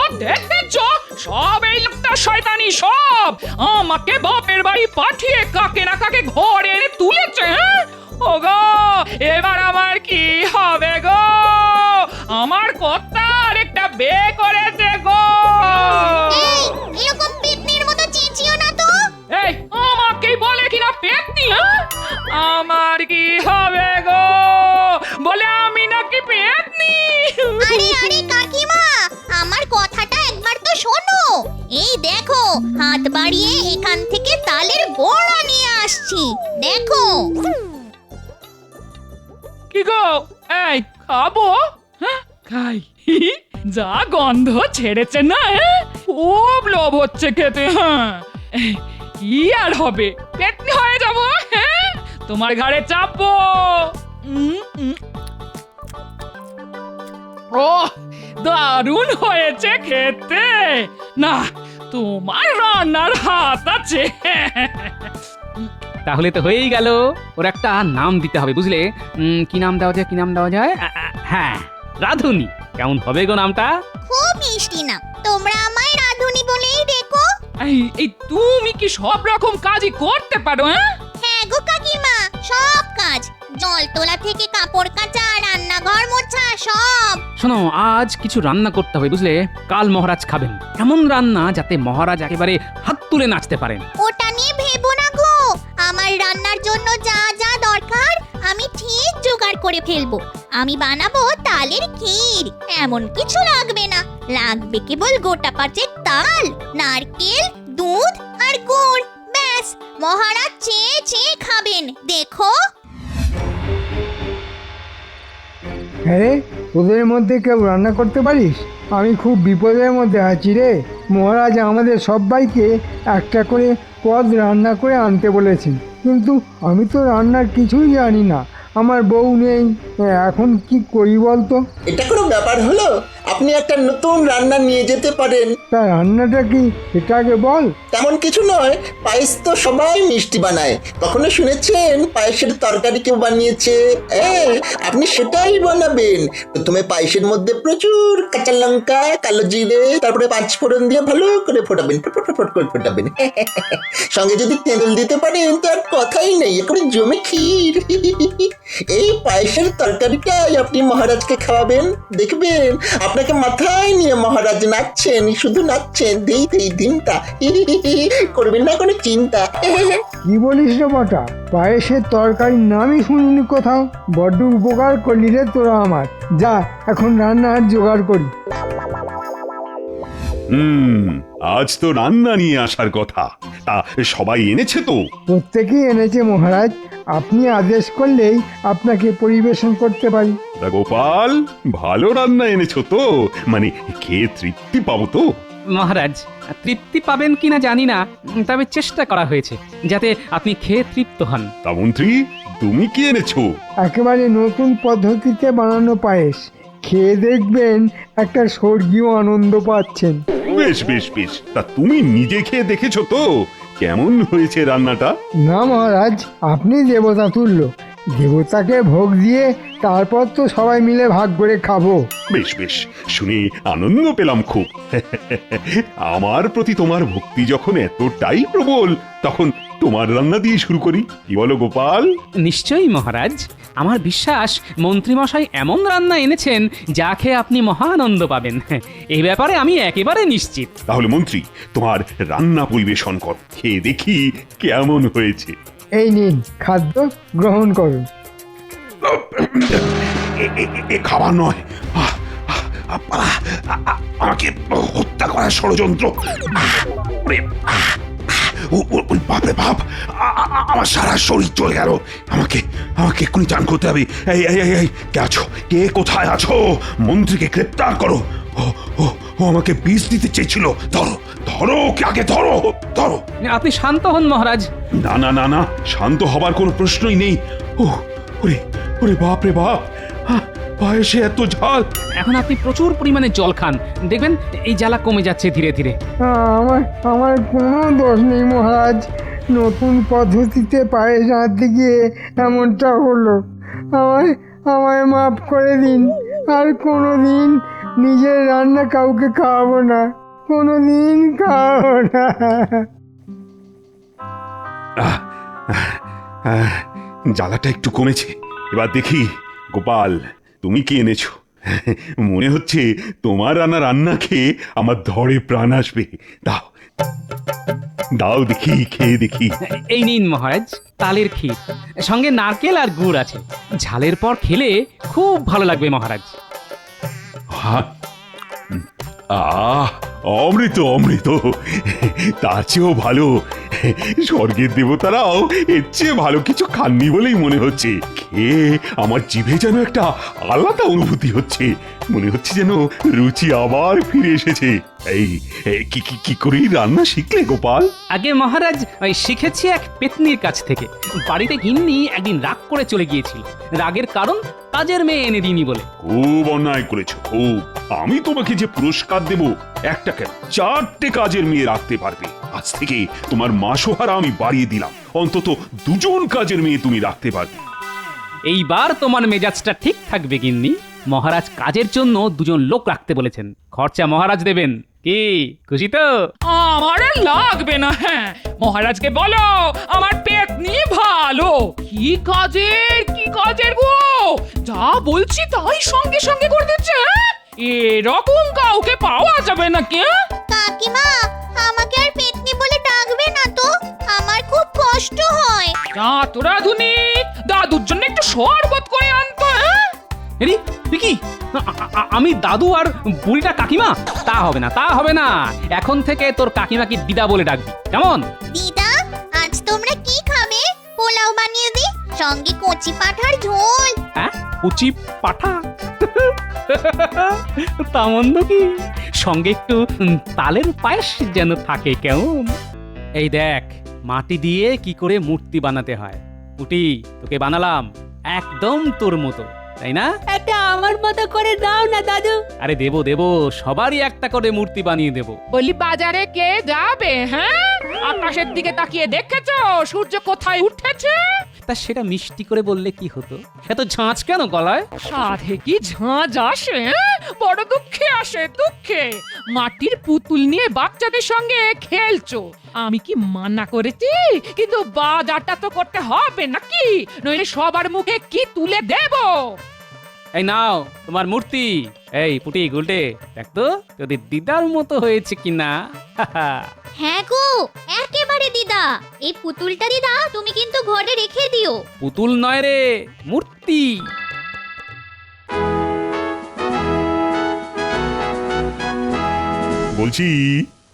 সব এই লোকটা শয়তানি, সব আমাকে বাপের বাড়ি পাঠিয়ে কাকে না কাকে ঘরে এনে তুলেছে। ও গো, এবার আমার কি হবে গো? আমার কর্তা আরেকটা বিয়ে করেছে গো। এই, এরকম পেতনির মতো চেঁচিও না তো। এই আমাকেই বলে কিনা পেতনি? আমার কি হবে গো? বলে আমি নাকি পেতনি? আরে আরে কাকিমা, আমার কথাটা একবার তো শোনো। এই দেখো, হাত বাড়িয়ে এখান থেকে তালের বড়া নিয়ে আসছি, দেখো। কি গো, এই খাবো? হ্যাঁ, খাই। যা গন্ধ ছেড়েছে না, খুব লোভ হচ্ছে খেতে। হ্যাঁ, কি আর হবে, পেতনি হয়ে যাবো। হ্যাঁ, তোমার ঘাড়ে চাপবো। ও দারুণ হয়েছে খেতে। না, তোমার রান্নার হাত আছে। তাহলে তো হয়েই গেল। ওর একটা নাম দিতে হবে, বুঝলে? কি নাম দেওয়া যায়? হ্যাঁ, রাধুনি। কেমন হবে গো নামটা? খুব মিষ্টি না, তোমরা আমায় রাধুনি বলেই ডেকো। এই তুমি কি সব রকম কাজই করতে পারো? হ্যাঁ গো কাকিমা, সব কাজ, জল তোলা থেকে কাপড় কাচা, রান্নাঘর মোছা, সব। শোনো, আজ কিছু রান্না করতে হবে, বুঝলে? কাল মহারাজ খাবেন এমন রান্না যাতে মহারাজ একেবারে হাত তুলে নাচতে পারেন। ওটা নিয়ে ভেবো না গো, আমার রান্নার জন্য যা যা দরকার আমি ঠিক জোগাড় করে ফেলবো। আমি বানাবো তালের ক্ষীর, এমন কিছু লাগবে না, লাগবে কেবল গোটা 5 তাল, নারকেল, দুধ আর গুড়। ব্যাস, মহারাজ চেয়ে চেয়ে খাবেন, দেখো। হ্যাঁ, তোদের মধ্যে কেউ রান্না করতে পারিস? আমি খুব বিপদের মধ্যে আছি রে। মহারাজ আমাদের সবাইকে একটা করে পদ রান্না করে আনতে বলেছেন, কিন্তু আমি তো রান্নার কিছুই জানি না, আমার বউ নেই, এখন কি করি বলতো? এটা কোনো ব্যাপার হলো? আপনি একটা নতুন রান্না নিয়ে যেতে পারেন। তা রান্নাটা কি এটা আগে বল। তেমন কিছু নয়, পায়েস তো সবাই মিষ্টি বানায়। কখনো শুনেছেন পায়েসের তরকারি কেউ বানিয়েছে? আপনি সেটাই বানাবেন। প্রথমে পায়েসের মধ্যে প্রচুর কাঁচা লঙ্কা, কালো জিরে, তারপরে 5 ফোড়ন দিয়ে ভালো করে ফোটাবেন, ফট করে ফোটাবেন। সঙ্গে যদি তেঁতুল দিতে পারেন তো আর কথাই নেই, একেবারে জমে ক্ষীর। এই পায়েসের তরকারিটাই আপনি মহারাজকে খাওয়াবেন, দেখবেন আপনাকে মাথায় নিয়ে মহারাজ নাচছেন, শুধু নাচছেন। এই দিনটা করবেন না কোনো চিন্তা। কি বলিস রে বটা, পায়েসের তরকারির নামই শুনিনি কোথাও। বড্ড উপকার করলি রে তোরা আমার। যা, এখন রান্নার জোগাড় করি। আজ তো রান্না নিয়ে আসার কথা, তা সবাই এনেছে তো? প্রত্যেকেই এনেছে মহারাজ, আপনি আদেশ করলেই আপনাকে পরিবেশন করতে পারি। তা গোপাল, ভালো রান্না এনেছো তো? মানে খেয়ে তৃপ্তি পাবো তো? মহারাজ, তৃপ্তি পাবেন কিনা জানি না, তবে চেষ্টা করা হয়েছে যাতে আপনি খেয়ে তৃপ্ত হন। তা মন্ত্রী, তুমি কি এনেছো? একেবারে নতুন পদ্ধতিতে বানানো পায়েস, খেয়ে দেখবেন একটা স্বর্গীয় আনন্দ পাচ্ছেন। বেশ বেশ বেশ, তা তুমি নিজে খেয়ে দেখেছো তো কেমন হয়েছে রান্নাটা? না মহারাজ, আপনি দেবতা তুল্য, দেবতাকে ভোগ দিয়ে তারপর তো সবাই মিলে ভাগ করে খাবো। বেশ বেশ, শুনে আনন্দ পেলাম খুব। আমার প্রতি তোমার ভক্তি যখন এতটাই প্রবল, তখন তোমার রান্না দিয়ে শুরু করি, কি বলো গোপাল? নিশ্চয়ই মহারাজ, আমার বিশ্বাস মন্ত্রীমশাই এমন রান্না এনেছেন যা খেয়ে আপনি মহানন্দ পাবেন। এই ব্যাপারে আমি একেবারে নিশ্চিত। তাহলে মন্ত্রী, তোমার রান্না পরিবেশন কর, খেয়ে দেখি কেমন হয়েছে। এই নিন খাদ্য গ্রহণ করুন। এ খাবার নয়, আমাকে হত্যা করার ষড়যন্ত্র। বাপরে বাপ, আমার সারা শরীর চলে গেল। আমাকে আমাকে এক্ষুনি চান করতে হবে। এই এই এই এই, কে আছো? কে কোথায় আছো? মন্ত্রীকে গ্রেপ্তার করো। ও ও ও আমাকে বিষ দিতে চেয়েছিল। ধরো ধরো, ওকে আগে ধরো ধরো। আপনি শান্ত হন মহারাজ। না না না না, শান্ত হবার কোনো প্রশ্নই নেই। ওরে ওরে বাপ রে বাপ, পায়েসে এত ঝাল। এখন আপনি প্রচুর পরিমাণে জল খান, দেখবেন এই জ্বালা কমে যাচ্ছে ধীরে ধীরে। আমার আমার কোনো দোষ নেই মহারাজ, নতুন পদ্ধতিতে পায়েস আনতে গিয়ে এমনটা হলো। আমায় আমায় মাফ করে দিন। আর কোনো দিন নিজের রান্না কাউকে খাওয়াবো না, কোনো দিন খাওয়াবো না। জ্বালাটা একটু কমেছে। এবার দেখি গোপাল, তুমি কি এনেছো? মনে হচ্ছে তোমার রান্না খেয়ে আমার ধরে প্রাণ আসবে। দাও দাও দেখি, খেয়ে দেখি। এই নিন মহারাজ, তালের ক্ষীর, সঙ্গে নারকেল আর গুড় আছে। ঝালের পর খেলে খুব ভালো লাগবে মহারাজ। আহ, অমৃত অমৃত, তার চেয়েও ভালো। স্বর্গের দেবতারাও এর চেয়ে ভালো কিছু খাননি বলেই মনে হচ্ছে। খেয়ে আমার জিভে যেন একটা আলাদা অনুভূতি হচ্ছে। মনে হচ্ছে যেন রুচি আবার ফিরে এসেছে। এই কি কি কি করে রান্না শিখলে গোপাল? আগে মহারাজ, ওই শিখেছি এক পেতনির কাছ থেকে। বাড়িতে গিন্নি একদিন রাগ করে চলে গিয়েছিল। রাগের কারণ কাজের মেয়ে এনে দিইনি বলে। খুব অন্যায় করেছো, খুব। আমি তোমাকে যে পুরস্কার দেব, একটা কেন 4টে কাজের মেয়ে রাখতে পারবে। আজ থেকে তোমার মাসোহারা আমি বাড়িয়ে দিলাম, অন্তত 2জন কাজের মেয়ে তুমি রাখতে পারবে। এইবার তোমার মেজাজটা ঠিক থাকবে গিন্নি। মহারাজ কাজের জন্য 2জন লোক রাখতে বলেছেন, খরচা মহারাজ দেবেন। কি খুশি তো? আমার আর লাগবে না। হ্যাঁ, মহারাজকে বলো আমার পেতনি ভালো। কি কাজের গো, যা বলছি তাই সঙ্গে সঙ্গে করে দিচ্ছে। এরকম কাউকে পাওয়া যাবে নাকি? কাকিমা, আমাকে আর পেতনি বলে ডাকবে না তো, আমার খুব কষ্ট হয়। যা তোরা ধুনি, দাদুর জন্য একটু শরবত করে আনতো। এরি কি আমি দাদু আর বুড়িটা কাকিমা? তা হবে না, তা হবে না। এখন থেকে তোর কাকিমাকে দিদা বলে ডাকবি, কেমন? দিদা, আজ তোমরা কি খাবে? পোলাও বানিয়ে দি, সঙ্গে কচি পাঠার ঝোল। হ্যাঁ, কচি পাঠা? তা মন্দ কি? সঙ্গে একটু তালের পায়েস যেন থাকে, কেমন? এই দেখ, মাটি দিয়ে কি করে মূর্তি বানাতে হয়। পুটি, তোকে বানালাম একদম তোর মতো, তাই না? এটা আমার মতো করে দাও না দাদু। আরে দেবো দেবো, সবারই একটা করে মূর্তি বানিয়ে দেবো। বলি বাজারে কে যাবে? হ্যাঁ, আকাশের দিকে তাকিয়ে দেখেছো সূর্য কোথায় উঠেছে? তা সেটা মিষ্টি করে বললে কি হতো? এত ঝাঁঝ কেন গলায়? সাধে কি ঝাঁঝ আসে? বড় দুঃখে আসে, দুঃখে। মাটির পুতুল নিয়ে বাচ্চাদের সঙ্গে খেলছো, আমি কি মানা করেছি? কিন্তু বাজারটা তো করতে হবে নাকি, নইলে সবার মুখে কি তুলে দেব? এই নাও তোমার মূর্তি। এই পুটি, গুলটে, দেখ তো যদি দিদার মতো হয়েছে কিনা। হ্যাঁ গো, একেবারে দিদা। এই পুতুলটা দিদা তুমি কিন্তু ঘরে রেখে দিও। পুতুল নয় রে, মূর্তি। বলছি,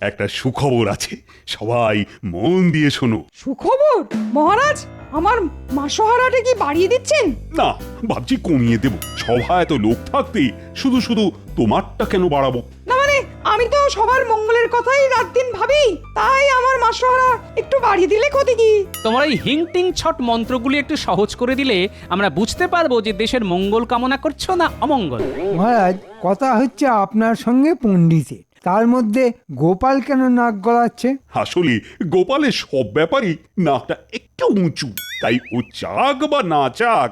একটা সুখবর আছে, সবাই মন দিয়ে শোনো। সুখবর? মহারাজ, আমার মাসোহারাটা কি বাড়িয়ে দিচ্ছেন? না, ভাবছি কমিয়ে দেব। সভা এত লোক থাকতে শুধু শুধু তোমারটা কেন বাড়াবো? না মানে, আমি তো সবার মঙ্গলের কথাই রাত দিন ভাবি, তাই আমার মাসোহারা একটু বাড়িয়ে দিলে ক্ষতি কি? তোমার এই হিংটিং ছট মন্ত্রগুলি একটু সহজ করে দিলে আমরা বুঝতে পারবো যে দেশের মঙ্গল কামনা করছো না অমঙ্গল। মহারাজ, কথা হচ্ছে আপনার সঙ্গে পণ্ডিতের, তার মধ্যে গোপাল কেন নাক গলাচ্ছে? আসলে গোপালের সব ব্যাপারই নাকটা একটু উঁচু। তাই ও চাক বা না চাক,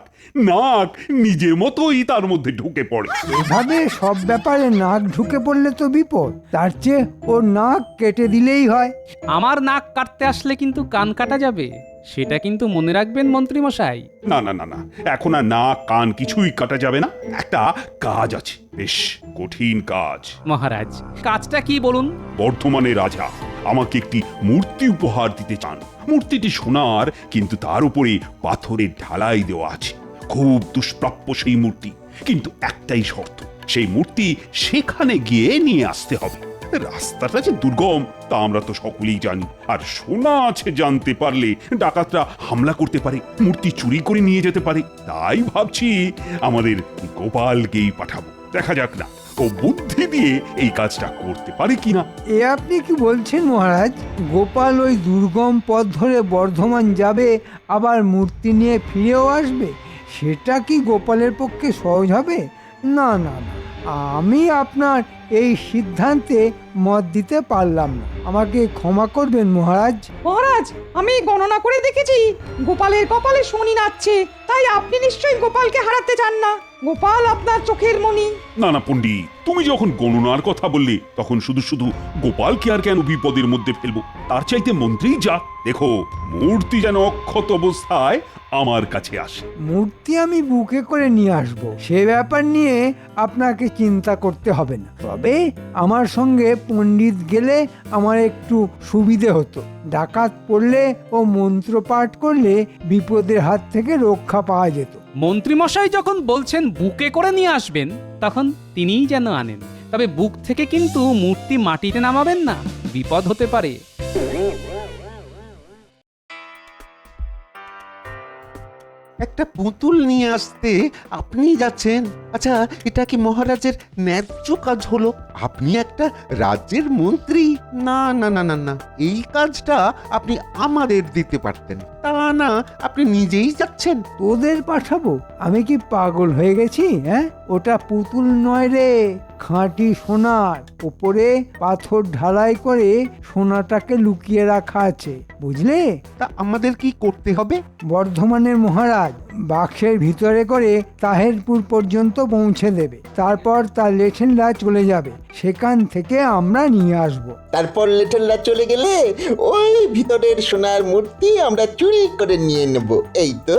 নাক নিজের মতোই তার মধ্যে ঢুকে পড়ে। এভাবে সব ব্যাপারে নাক ঢুকে পড়লে তো বিপদ, তার চেয়ে ওর নাক কেটে দিলেই হয়। আমার নাক কাটতে আসলে কিন্তু কান কাটা যাবে, সেটা কিন্তু মনে রাখবেন মন্ত্রী মশাই। না না না না, এখন আর নাক কান কিছুই কাটা যাবে না। একটা কাজ আছে, বেশ কঠিন কাজ। মহারাজ, কাজটা কি বলুন? বর্ধমানের রাজা আমাকে একটি মূর্তি উপহার দিতে চান। মূর্তিটি সোনার, কিন্তু তার উপরে পাথরের ঢালাই দেওয়া আছে। খুব দুষ্প্রাপ্য সেই মূর্তি, কিন্তু একটাই শর্ত, সেই মূর্তি সেখানে গিয়ে নিয়ে আসতে হবে। রাস্তাটা যে দুর্গম তা আমরা তো সকলেই জানি, আর সোনা আছে জানতে পারলে ডাকাতরা হামলা করতে পারে, মূর্তি চুরি করে নিয়ে যেতে পারে। তাই ভাবছি আমাদের গোপালকেই পাঠাবো, দেখা যাক না ও বুদ্ধি দিয়ে এই কাজটা করতে পারে কিনা। এ আপনি কি বলছেন মহারাজ? গোপাল ওই দুর্গম পথ ধরে বর্ধমান যাবে, আবার মূর্তি নিয়ে ফিরেও আসবে? সেটা কি গোপালের পক্ষে সহজ হবে? না না না, আমি আপনার এই সিদ্ধান্তে মত দিতে পারলাম না, আমাকে ক্ষমা করবেন মহারাজ। মহারাজ, আমি গণনা করে দেখেছি গোপালের কপালে শনি নাচছে, তাই আপনি নিশ্চয়ই গোপালকে হারাতে চান না। গোপাল আপনার চোখের মণি। না না পণ্ডিত, তুমি যখন গণনার কথা বললে তখন শুধু শুধু গোপালকে আর কেন বিপদের মধ্যে ফেলবো? তার চাইতে মন্ত্রী যাক, দেখো মূর্তি যেন অক্ষত অবস্থায় আমার কাছে আসে। মূর্তি আমি বুকে করে নিয়ে আসব, সে ব্যাপার নিয়ে আপনাকে চিন্তা করতে হবে না। তবে আমার সঙ্গে পণ্ডিত গেলে আমার একটু সুবিধে হতো। ডাকাত পড়লে ও মন্ত্র পাঠ করলে বিপদের হাত থেকে রক্ষা পাওয়া যেত। মন্ত্রী মশাই যখন বলছেন বুকে করে নিয়ে আসবেন, তখন তিনিই যেন আনেন। তবে বুক থেকে কিন্তু মূর্তি মাটিতে নামাবেন না, বিপদ হতে পারে। একটা পুতুল নিয়ে আসতে আপনি যাচ্ছেন? আচ্ছা, এটা কি মহারাজের ন্যায্য কাজ হলো? আপনি একটা রাজ্যের মন্ত্রী। না না না না না, এই কাজটা আপনি আমাদের দিতে পারতেন, তা না আপনি নিজেই যাচ্ছেন। তোদের পাঠাবো? আমি কি পাগল হয়ে গেছি? হ্যাঁ, ওটা পুতুল নয় রে, খাঁটি সোনার, উপরে পাথর ঢালাই করে সোনাটাকে লুকিয়ে রাখা আছে, বুঝলে? তা আমাদের কি করতে হবে? বর্ধমানের মহারাজ বাক্সের ভিতরে করে তাহেরপুর পর্যন্ত পৌঁছে দেবে, তারপর তার লেঠেনরা চলে যাবে, সেখান থেকে আমরা নিয়ে আসব। তারপর লেটেলরা চলে গেলে ওই ভিতরের সোনার মূর্তি আমরা চুরি করে নিয়ে নেব। এই তো,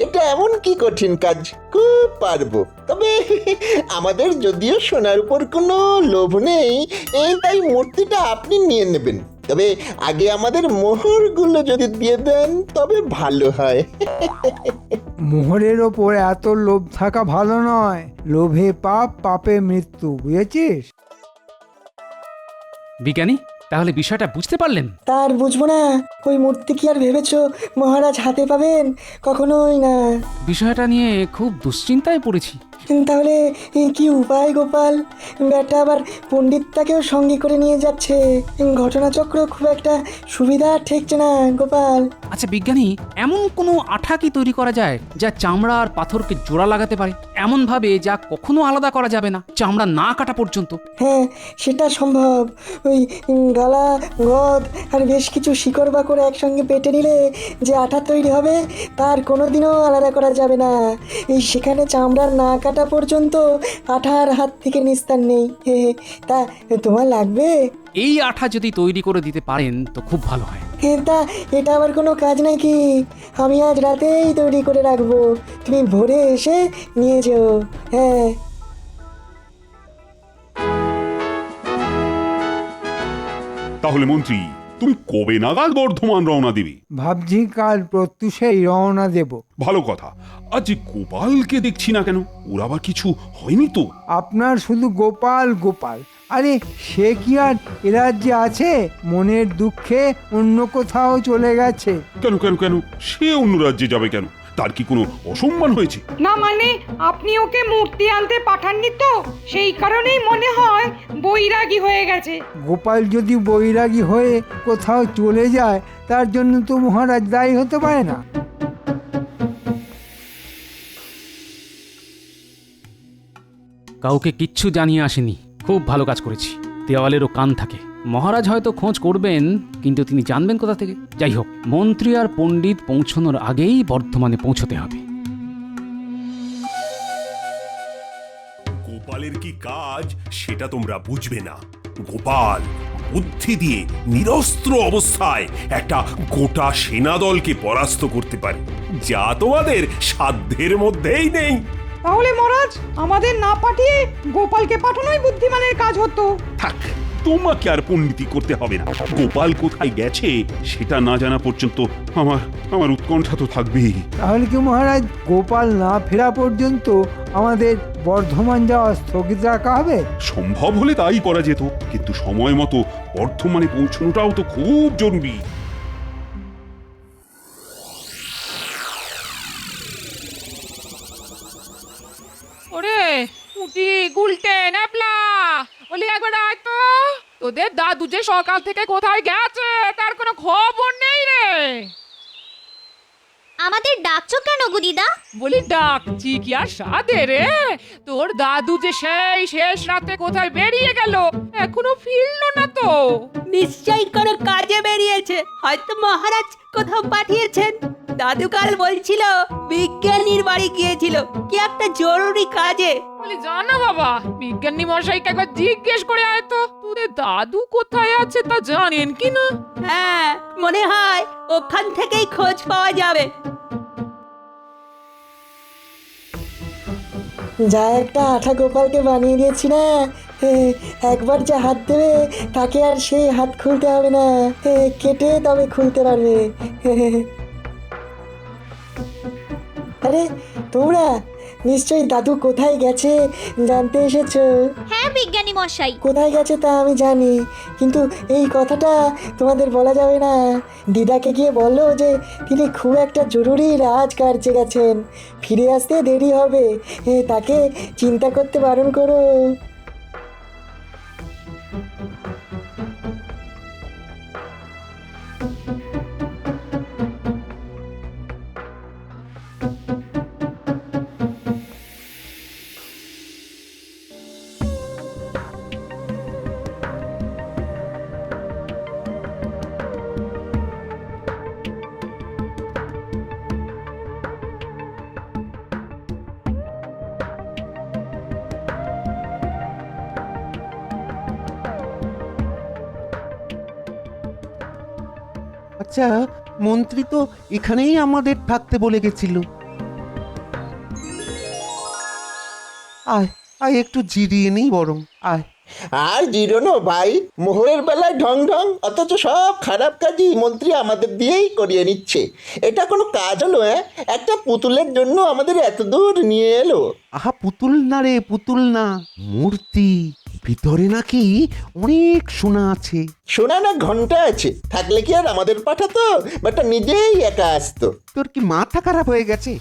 এটা এমন কি কঠিন কাজ, খুব পারবো। তবে আমাদের যদিও সোনার উপর কোনো লোভ নেই, তাই মূর্তিটা আপনি নিয়ে নেবেন। তবে আগে আমাদের মোহরগুলো যদি দিয়ে দেন তবে ভালো হয়। মোহরের ওপর এত লোভ থাকা ভালো নয়, লোভে পাপ, পাপে মৃত্যু, বুঝেছিস? বিজ্ঞানী, তাহলে বিষয়টা বুঝতে পারলেন? তার বুঝবো না? ওই মূর্তি কি আর ভেবেছো মহারাজ হাতে পাবেন? কখনোই না। বিষয়টা নিয়ে খুব দুশ্চিন্তায় পড়েছি। তাহলে কি উপায় গোপাল? বেটা আবার পণ্ডিতটাকেও সঙ্গে করে নিয়ে যাচ্ছে, ঘটনাচক্র খুব একটা সুবিধা ঠেকছে না গোপাল। আচ্ছা বিজ্ঞানী, এমন কোনো আঠা কি তৈরি করা যায় যা চামড়া আর পাথরকে জোড়া লাগাতে পারে, এমন ভাবে যা কখনো আলাদা করা যাবে না, চামড়া না কাটা পর্যন্ত? হ্যাঁ, সেটা সম্ভব। ওই গালা, গদ আর বেশ কিছু শিকড় বাকড় একসঙ্গে পেটে নিলে যে আঠা তৈরি হবে তার কোনোদিনও আলাদা করা যাবে না। সেখানে চামড়ার না কাটা পর্যন্ত আঠার হাত থেকে নিস্তার নেই। তা তোমার লাগবে? এই আঠা যদি তৈরি করে দিতে পারেন তো খুব ভালো হয়। তা এটা আবার কোনো কাজ নাকি? আমি আজ রাতেই তৈরি করে রাখবো, তুমি ভোরে এসে নিয়ে যেও। হ্যাঁ। তাহলে মন্ত্রী, তুমি কবে নাগাদ বর্ধমান রওনা দেবে? ভাবছি কাল প্রত্যুষেই রওনা দেব। ভালো কথা। আজ গোপালকে দেখছি না কেন, ওর আবার কিছু হয়নি তো? আপনার শুধু গোপাল গোপাল, আরে সে কি আর এ রাজ্যে আছে? মনের দুঃখে অন্য কোথাও চলে গেছে। কেন কেন কেন, সে অন্য রাজ্যে যাবে কেন? তার কি কোনো অসম্মান হয়েছে? না মানে, আপনি ওকে মূর্তি আনতে পাঠাননি তো, সেই কারণেই মনে হয় বৈরাগী হয়ে গেছে। গোপাল যদি বৈরাগী হয়ে কোথাও চলে যায়, তার জন্য তো মহারাজ দায়ী হতে পারে না। কাউকে কিচ্ছু জানিয়ে আসেনি, খুব ভালো কাজ করেছি। দেওয়ালেরও কান থাকে। মহারাজ হয়তো খোঁজ করবেন, কিন্তু তিনি জানবেন কোথা থেকে? যাই হোক, মন্ত্রী আর পণ্ডিত পৌঁছানোর আগেই বর্ধমানে পৌঁছতে হবে। গোপালের কি কাজ সেটা তোমরা বুঝবে না। গোপাল বুদ্ধি দিয়ে নিরস্ত্র অবস্থায় একটা গোটা সেনাদলকে পরাস্ত করতে পারে, যা তোমাদের সাধ্যের মধ্যেই নেই। তাহলে মহারাজ আমাদের না পাঠিয়ে গোপালকে পাঠানোই বুদ্ধিমানের কাজ হতো। থাক, তোমাকে আর পণ্ডিতি করতে হবে না। গোপাল কোথায় গেছে সেটা না জানা পর্যন্ত আমার উৎকণ্ঠা তো থাকবেই। তাহলে কি মহারাজ গোপাল না ফেরা পর্যন্ত আমাদের বর্ধমান যাওয়া স্থগিত রাখা হবে? সম্ভব হলে তাই করা যেত, কিন্তু সময় মতো বর্ধমানে পৌঁছানোটাও তো খুব জরুরি। ওরে উটি গুলটে ন্যাপলা, বলি একবার আয় তো। তোদের দাদু যে সকাল থেকে কোথায় গেছে তার কোনো খবর নেই রে। আমাদের ডাকছো কেন গো দিদা? বলি ডাকছি কি আর সাধে রে? তোর দাদু যে সেই শেষ রাতে কোথায় বেরিয়ে গেল, এখনো ফিরলো না তো। নিশ্চয়ই কোনো কাজে বেরিয়েছে, হয়তো মহারাজ কোথাও পাঠিয়েছেন। দাদু কাল বলছিল বিজ্ঞানীর বাড়ি গিয়েছিল কি একটা জরুরি কাজে। বলি জানো বাবা, বিজ্ঞানী মশাইকে একবার জিজ্ঞেস করে আয় তো তোদের দাদু কোথায় আছে তা জানেন কি না। হ্যাঁ, মনে হয় ওখান থেকেই খোঁজ পাওয়া যাবে। যা একটা আঠা গোপালকে বানিয়ে দিয়েছি না, একবার যা হাত দেবে তাকে আর সেই হাত খুলতে হবে না, কেটে তবে খুলতে পারবে। আরে তোমরা নিশ্চয়ই দাদু কোথায় গেছে জানতে এসেছো? হ্যাঁ বিজ্ঞানী মশাই। কোথায় গেছে তা আমি জানি, কিন্তু এই কথাটা তোমাদের বলা যাবে না। দিদাকে গিয়ে বললো যে তিনি খুব একটা জরুরি রাজকার্যে গেছেন, ফিরে আসতে দেরি হবে, তাকে চিন্তা করতে বারণ করো। আচ্ছা, মন্ত্রী তো এখানেই আমাদের থাকতে বলে গেছিল। আয় আয়, একটু জিরিয়ে নেই বরং, আয়। আর জিরোনো ভাই, মোহরের বেলায় ঢং ঢং, অথচ সব খারাপ কাজই মন্ত্রী আমাদের দিয়েই করিয়ে নিচ্ছে। এটা কোনো কাজ হলো? একটা পুতুলের জন্য আমাদের এত দূর নিয়ে এলো। আহা, পুতুল না রে, পুতুল না, মূর্তি। ভিতরে নাকি অনেক সোনা আছে। শোনা না ঘন্টা আছে, থাকলে কি আর আমাদের পাঠাতো? বেটা নিজেই একা আসতো। তোর কি মাথা খারাপ হয়ে গেছে?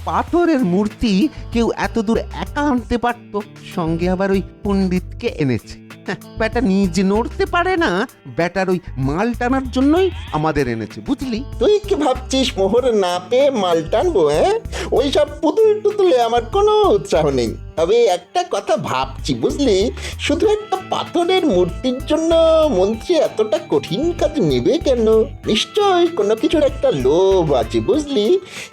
পাথরের মূর্তি কেউ এত দূর একা আনতে পারতো? সঙ্গে আবার ওই পণ্ডিতকে এনেছে। বেটা নিজে নড়তে পারে না, বেটার ওই মাল টানার জন্যই আমাদের এনেছে, বুঝলি? তুই কি ভাবছিস মোহর না পেয়ে মাল টানবো? ওই সব পুতুল টুতুলে আমার কোনো উৎসাহ নেই। তবে একটা কথা ভাবছি বুঝলি, শুধু একটা পাথরের মূর্তির জন্য মন্ত্রী এতটা কঠিন কাজ নেবে কেন? নিশ্চয়ই কোনো কিছুর একটা লোভ আছে বুঝলি,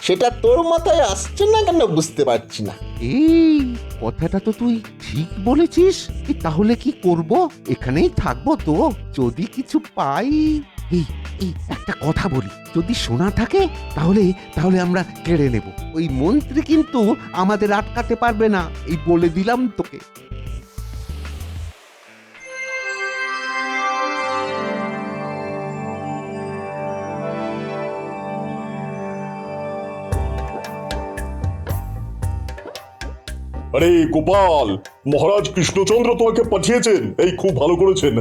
সেটা তোর মাথায় আসছে না কেন বুঝতে পারছি না। এই কথাটা তো তুই ঠিক বলেছিস। তাহলে কি করব? এখানেই থাকবো তো, যদি কিছু পাই। এই এই একটা কথা বলি, যদি সোনা থাকে তাহলে তাহলে আমরা কেড়ে নেব। ওই মন্ত্রী কিন্তু আমাদের আটকাতে পারবে না, এই বলে দিলাম তোকে। আরে গোপাল, মহারাজ কৃষ্ণচন্দ্র তোমাকে পাঠিয়েছেন, এই খুব ভালো করেছেন।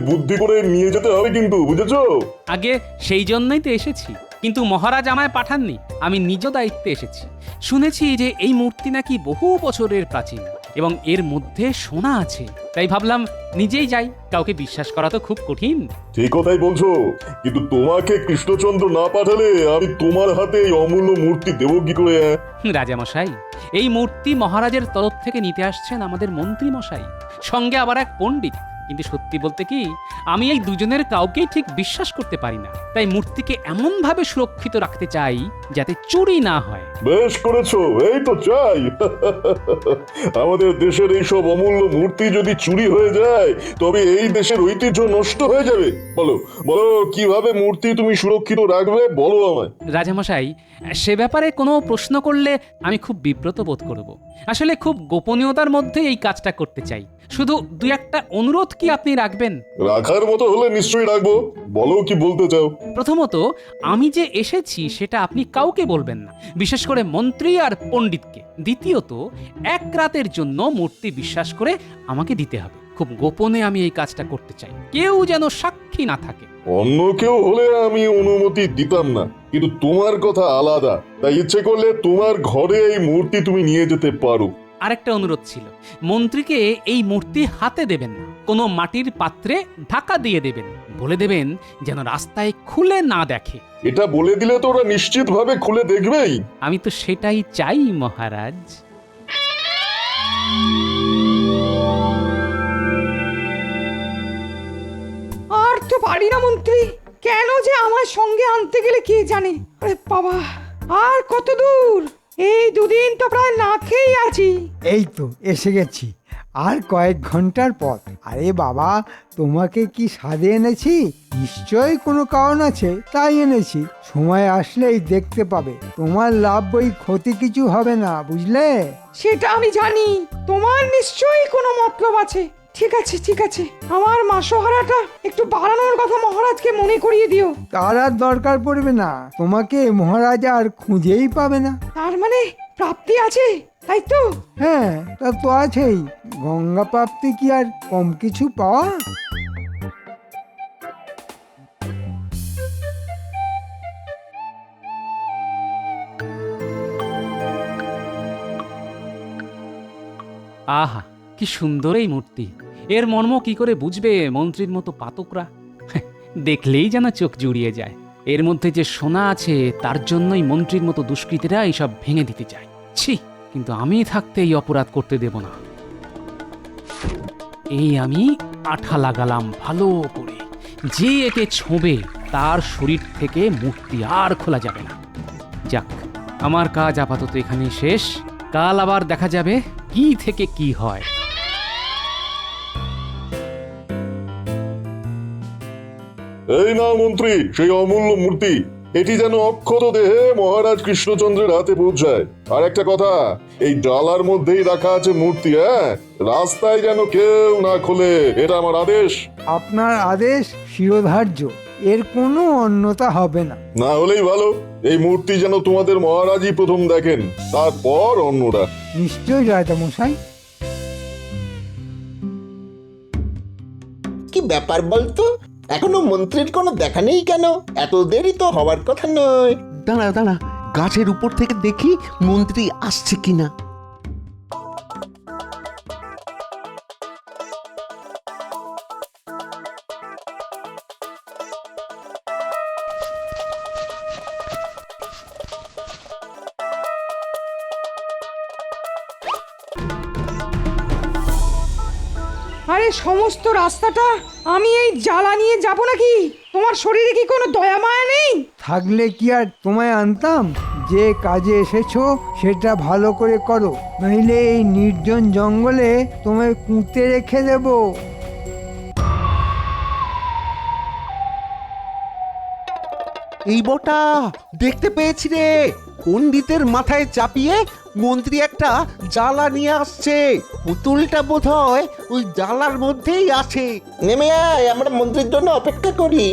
বুদ্ধি করে নিয়ে যেতে হবে কিন্তু, বুঝেছো? আগে সেই জন্যই তো এসেছি, কিন্তু মহারাজ আমায় পাঠাননি, আমি নিজ দায়িত্বে এসেছি। শুনেছি যে এই মূর্তি নাকি বহু বছরের প্রাচীন এবং এর মধ্যে সোনা আছে, তাই ভাবলাম নিজেই যাই, কাউকে বিশ্বাস করা তো খুব কঠিন। ঠিক কথাই বলছো, কিন্তু তোমাকে কৃষ্ণচন্দ্র না পাঠালে আমি তোমার হাতে এই অমূল্য মূর্তি দেবো কি করে? রাজামশাই, এই মূর্তি মহারাজের তরফ থেকে নিতে আসছেন আমাদের মন্ত্রী মশাই, সঙ্গে আবার এক পণ্ডিত। কিন্তু সত্যি বলতে কি, আমি এই দুজনের কাউকেই ঠিক বিশ্বাস করতে পারি না। তাই মূর্তিকে এমনভাবে সুরক্ষিত রাখতে চাই যাতে চুরি না হয়। বেশ করেছো, এই তো চাই। আমাদের দেশের এইসব অমূল্য মূর্তি যদি চুরি হয়ে যায় তবে এই দেশের ঐতিহ্য নষ্ট হয়ে যাবে। বলো বলো, কিভাবে মূর্তি তুমি সুরক্ষিত রাখবে বলো আমায়। রাজামশাই, সে ব্যাপারে কোনো প্রশ্ন করলে আমি খুব বিব্রত বোধ করব। আসলে খুব গোপনীয়তার মধ্যে এই কাজটা করতে চাই। শুধু দুই একটা অনুরোধ কি আপনি রাখবেন? রাখার মতো হলে নিশ্চয়ই রাখবো, বলো কি বলতে চাও। প্রথমত, আমি যে এসেছি সেটা আপনি কাউকে বলবেন না, বিশেষ করে মন্ত্রী আর পণ্ডিতকে। দ্বিতীয়ত, এক রাতের জন্য মূর্তি বিশ্বাস করে আমাকে দিতে হবে। খুব গোপনে আমি এই কাজটা করতে চাই, কেউ যেন সাক্ষী না থাকে। অন্য কেউ হলে আমি অনুমতি দিতাম না, কিন্তু তোমার কথা আলাদা, তাই ইচ্ছে করলে তোমার ঘরে এই মূর্তি তুমি নিয়ে যেতে পারো। আরেকটা অনুরোধ ছিল, মন্ত্রীকে এই মূর্তি হাতে দেবেন না, কোনো মাটির পাত্রে ঢাকা দিয়ে দেবেন। বলে দেবেন যেন রাস্তায় খুলে না দেখে। এটা বলে দিলে তো ওরা নিশ্চিতভাবে খুলে দেখবেই। আমি তো সেটাই চাই মহারাজ। আর তো পারি না মন্ত্রী, কেন যে আমার সঙ্গে আনতে গেলে কে জানে। আরে বাবা, আর কত দূর? এই দুদিন তো প্রায় না খেয়েই আছি। এই তো এসে গেছি, আর কয়েক ঘন্টার পর। আরে বাবা, তোমাকে কি সাধে এনেছি? নিশ্চয়ই কোনো কারণ আছে, তাই এনেছি। সময় আসলেই দেখতে পাবে, তোমার লাভ বই ক্ষতি কিছু হবে না, বুঝলে? সেটা আমি জানি, তোমার নিশ্চয়ই কোনো মতলব আছে। ঠিক আছে ঠিক আছে, আমার মাসোহারাটা একটু বাড়ানোর কথা মহারাজকে মনে করিয়ে দিও। তার আর দরকার পড়বে না, তোমাকে মহারাজ আর খুঁজেই পাবে না। তার মানে প্রাপ্তি আছে, তাই তো? হ্যাঁ, তা তো আছেই। গঙ্গা প্রাপ্তি কি আর কম কিছু পাওয়া? আহা, কি সুন্দর এই মূর্তি! এর মর্ম কি করে বুঝবে মন্ত্রীর মতো পাতকরা? দেখলেই যেন চোখ জুড়িয়ে যায়। এর মধ্যে যে সোনা আছে তার জন্যই মন্ত্রীর মতো দুষ্কৃতীরা এইসব ভেঙে দিতে চায়। ছি, কিন্তু আমি থাকতে এই অপরাধ করতে দেব না। এই আমি আঠা লাগালাম ভালো করে, যে একে ছোঁবে তার শরীর থেকে মূর্তি আর খোলা যাবে না। যাক, আমার কাজ আপাতত এখানেই শেষ। কাল আবার দেখা যাবে কি থেকে কি হয়। এই নাও মন্ত্রী, সেই অমূল্য মূর্তি। এটি যেন অক্ষত দেহে মহারাজ কৃষ্ণচন্দ্রের হাতে পৌঁছায়। আর একটা কথা, এই ডালার মধ্যেই রাখা আছে মূর্তি। হ্যাঁ, রাস্তায় যেন কেউ না খোলে, এটা আমার আদেশ। আপনার আদেশ শিরোধার্য, এর কোনো অন্যতা হবে না। না হলেই ভালো, এই মূর্তি যেন তোমাদের মহারাজই প্রথম দেখেন, তারপর অন্যরা। নিশ্চয়ই রাজামশাই। কি ব্যাপার বলতো, এখনো মন্ত্রীর কোনো দেখা নেই কেন? এত দেরি তো হওয়ার কথা নয়। দাঁড়া দাঁড়া, গাছের উপর থেকে দেখি মন্ত্রী আসছে কিনা। আরে সমস্ত রাস্তাটা আমি এই জ্বালা নিয়ে যাব নাকি? তোমার শরীরে কি কোনো দয়া মায়া নেই? থাকলে কি আর তোমায় আনতাম? যে কাজে এসেছো সেটা ভালো করে করো, নইলে এই নির্জন জঙ্গলে তোমায় পুঁতে রেখে দেব। এই বটা, দেখতে পেয়েছি রে, পণ্ডিতের মাথায় চাপিয়ে মন্ত্রী একটা জ্বালা নিয়ে আসছে। পুতুলটা বোধ হয় ওই জ্বালার মধ্যেই আছে। নেমে আয়, আমরা মন্ত্রীর জন্য অপেক্ষা করি।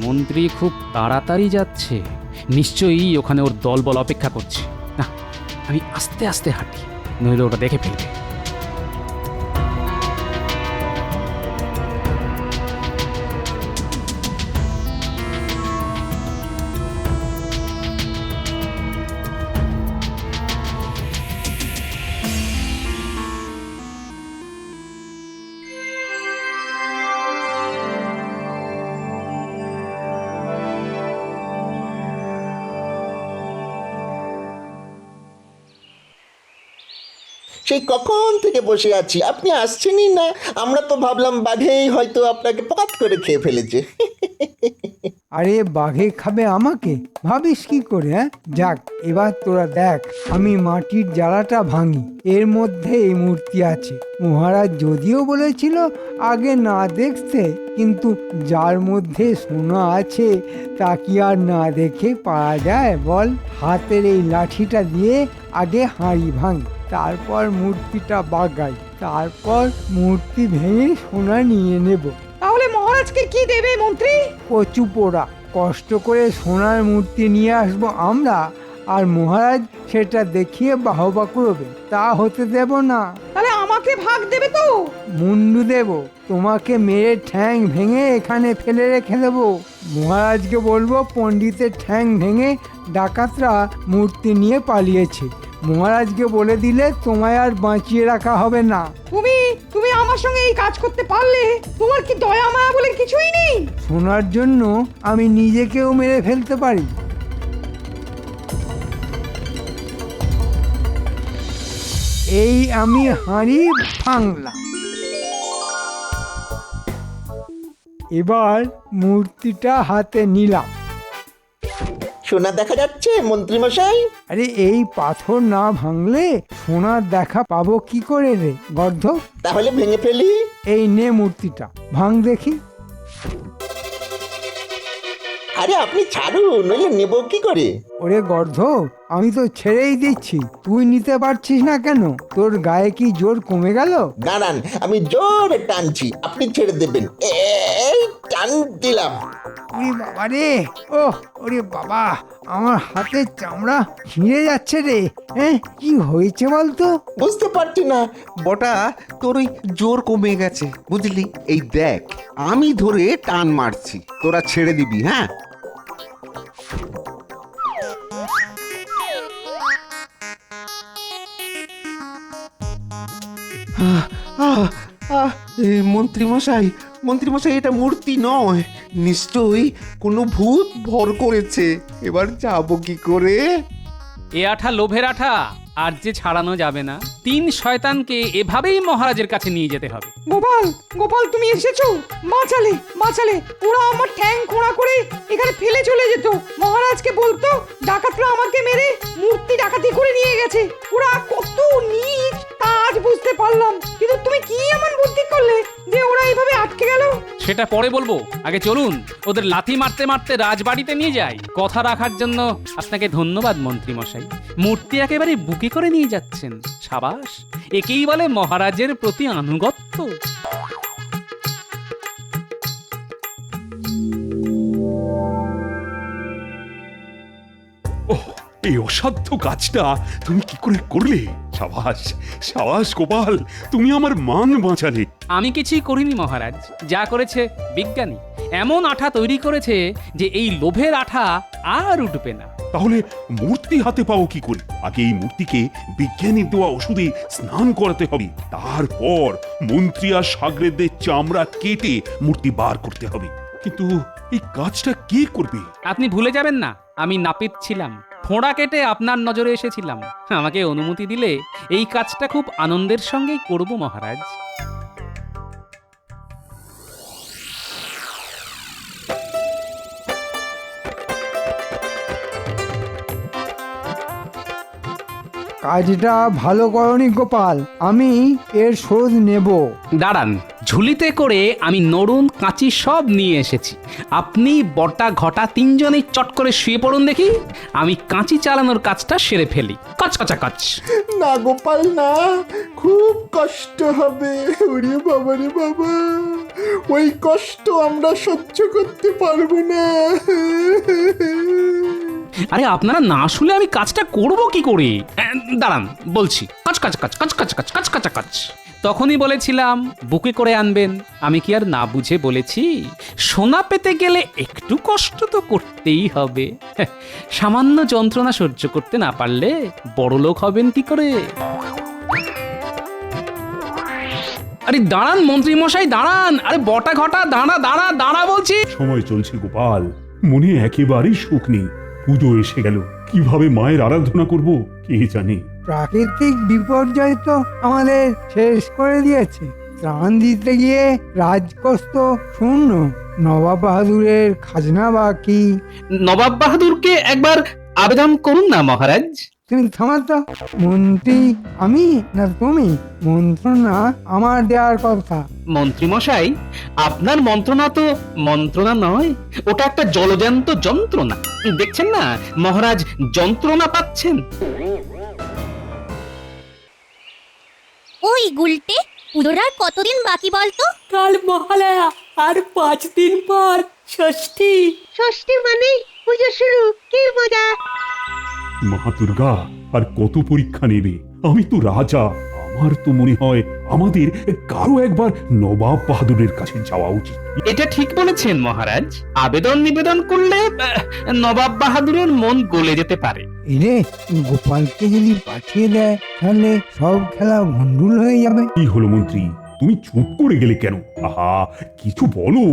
মন্ত্রী খুব তাড়াতাড়ি যাচ্ছে, নিশ্চয়ই ওখানে ওর দলবল অপেক্ষা করছে। না, আমি আস্তে আস্তে হাঁটি, নইলে ওটা দেখে ফেলবে। সেই কখন থেকে বসে আছি, আপনি আসছেনই না। আমরা তো ভাবলাম বাঘেই হয়তো আপনাকে পকাত করে খেয়ে ফেলেছে। আরে বাঘে খাবে আমাকে, ভাবিস কি করে? হ্যাঁ, যাক এবার তোরা দেখ আমি মাটির জ্বালাটা ভাঙি। এর মধ্যে এই মূর্তি আছে। মহারাজ যদিও বলেছিল আগে না দেখতে, কিন্তু যার মধ্যে সোনা আছে তা কি আর না দেখে পারা যায় বল? হাতের এই লাঠিটা দিয়ে আগে হাঁড়ি ভাঙি, তারপর মূর্তিটা বাগাই, তারপর মূর্তি ভেঙে সোনা নিয়ে নেব। তাহলে মহারাজকে কি দেবে মন্ত্রী? কচু পোড়া। কষ্ট করে সোনার মূর্তি নিয়ে আসবো আমরা, আর মহারাজ সেটা দেখিয়ে বাহবা করবে। তা হতে দেব না। তাহলে আমাকে ভাগ দেবে তো? মুন্ডু দেব, তোমাকে মেরে ঠ্যাং ভেঙে এখানে ফেলে রেখে দেবো। মহারাজকে বলবো পণ্ডিতের ঠ্যাং ভেঙে ডাকাতরা মূর্তি নিয়ে পালিয়েছে। মহারাজকে বলে দিলে তোমায় আর বাঁচিয়ে রাখা হবে না। তুমি আমার সঙ্গে এই কাজ করতে পারলে তোমার কি দয়া মায়া বলে কিছুই নেই? সোনার জন্য আমি নিজেকেও মেরে ফেলতে পারি। এই আমি হাঁড়ি ভাঙলাম। এবার মূর্তিটা হাতে নিলাম। সোনা দেখা যাচ্ছে মন্ত্রী মশাই? আরে এই পাথর না ভাঙলে সোনার দেখা পাবো কি করে রে গর্ধ? তাহলে ভেঙে ফেলি। এই নে মূর্তিটা, ভাঙ দেখি। আরে আপনি ছাড়ুন, নইলে নেব কি করে? ওরে গর্ধ, আমি তো ছেড়েই দিচ্ছি, তুই নিতে পারছিস না কেন? তোর গায়ে কি জোর কমে গেল? দাঁড়ান, আমি জোরে টানছি, আপনি ছেড়ে দেবেন। এই টান দিলাম। ওরে বাবা রে, ওরে বাবা, আমার হাতের চামড়া ছিঁড়ে যাচ্ছে রে। হ্যাঁ, কি হয়েছে বলতো? বুঝতে পারছি না। বটা, তোর ওই জোর কমে গেছে বুঝলি। এই দেখ, আমি ধরে টান মারছি, তোরা ছেড়ে দিবি। হ্যাঁ, মন্ত্রীমশাই, মন্ত্রীমশাই, এটা মূর্তি নয়, নিশ্চয়ই কোনো ভূত ভর করেছে। এবার যাবো কি করে? এ আঠা লোভের আঠা, আর যে ছাড়ানো যাবে না। 3 শয়তানকে এভাবেই মহারাজের কাছে নিয়ে যেতে হবে। গোপাল তুমি এসেছো? বাঁচালে। ওরা আমার ঠ্যাং খোঁড়া করে এখানে ফেলে চলে যেত। মহারাজকে বলতো ডাকাতরা আমাকে মেরে মূর্তি ডাকাতি করে নিয়ে গেছে। ওরা কত নীচ তা আজ বুঝতে পারলাম। কিন্তু তুমি কি এমন বুদ্ধি করলে যে ওরা এইভাবে আটকে গেল? সেটা পরে বলবো, আগে চলুন ওদের লাথি মারতে মারতে রাজবাড়িতে নিয়ে যাই। কথা রাখার জন্য আপনাকে ধন্যবাদ মন্ত্রী মশাই। মূর্তি একেবারে বুকে করে নিয়ে যাচ্ছেন, সাবাস। একেই বলে মহারাজের প্রতি আনুগত্য। এই অসাধ্য কাজটা তুমি কি করে করলে? সাবাস সাবাস গোপাল, তুমি আমার মান বাঁচালে। আমি কিছুই করিনি মহারাজ, যা করেছে বিজ্ঞানী। এমন আঠা তৈরি করেছে যে এই লোভের আঠা আর উঠবে না। তাহলে মূর্তি হাতে পাও কি করে? আগে এই মূর্তিকে বিজ্ঞানীর দেওয়া ওষুধে স্নান করাতে হবে, তারপর মন্ত্রী আর সাগরেদদের চামড়া কেটে মূর্তি বার করতে হবে। কিন্তু এই কাজটা কে করবে? আপনি ভুলে যাবেন না, আমি নাপিত ছিলাম। ফোঁড়া কেটে আপনার নজরে এসেছিলাম। আমাকে অনুমতি দিলে এই কাজটা খুব আনন্দের সঙ্গেই করব মহারাজ। কাজটা ভালো করনি গোপাল, আমি এর শোধ নেব। দাঁড়ান, ঝুলিতে করে আমি নরুন কাঁচি সব নিয়ে এসেছি। আপনি বটা ঘটা 3 জনেই চট করে শুয়ে পড়ুন দেখি, আমি কাঁচি চালানোর কাজটা সেরে ফেলি। কচকচা কচ। না গোপাল না, খুব কষ্ট হবে। ওরে বাবা রে বাবা, ওই কষ্ট আমরা সহ্য করতে পারবো না। আরে আপনারা না শুলে আমি কাজটা করব কি করে? দাঁড়ান বলছি। কচকচা কচ কচকচা কচ কচকচা কচ। তখনই বলেছিলাম বুকে করে আনবেন। আমি কি আর না বুঝে বলেছি? সোনা পেতে গেলে একটু কষ্ট তো করতেই হবে। সামান্য যন্ত্রণা সহ্য করতে না পারলে বড় লোক হবেন কি করে? আরে দাঁড়ান মন্ত্রী মশাই, দাঁড়ান। আরে বটা ঘটা দাঁড়া বলছি। সময় চলছে গোপাল, মনে একেবারেই সুখ নেই। পুজো এসে গেল, কিভাবে মায়ের আরাধনা করব কে জানে। প্রাকৃতিক বিপর্যয় তো আমাদের শেষ করে দিয়েছে। ত্রাণ দিতে গিয়ে রাজকোষ তো শূন্য, নবাব বাহাদুরের খাজনা বাকি। নবাব বাহাদুরকে একবার আবেদন করুন না মহারাজ। তুমি থামাতো, মন্ত্রী আমি না তুমি? মন্ত্রণা আমার দেওয়ার কথা। মন্ত্রী মশাই, আপনার মন্ত্রণা তো মন্ত্রণা নয়, ওটা একটা জলজান্ত যন্ত্রণা। দেখছেন না মহারাজ যন্ত্রণা পাচ্ছেন। ওই গুলটে, পুজোর আর কতদিন বাকি বলতো? কাল মহালয়া আর 5 দিন পর ষষ্ঠী। ষষ্ঠী মানে পুজো শুরু, কি মজা! মা দুর্গা আর কত পরীক্ষা নেবে? আমি তো রাজা, আমার তো মনে হয় আমাদের কারো একবার নবাব বাহাদুরের কাছে যাওয়া উচিত। এটা ঠিক বলেছেন মহারাজ, আবেদন নিবেদন করলে নবাব বাহাদুরের মন গলে যেতে পারে। এরে, গোপালকে যদি পাঠিয়ে দেয় তাহলে সব খেলা ভণ্ডুল হয়ে যাবে। কি হলো মন্ত্রী, তুমি চুপ করে গেলে কেন? আহা, কিছু বলো।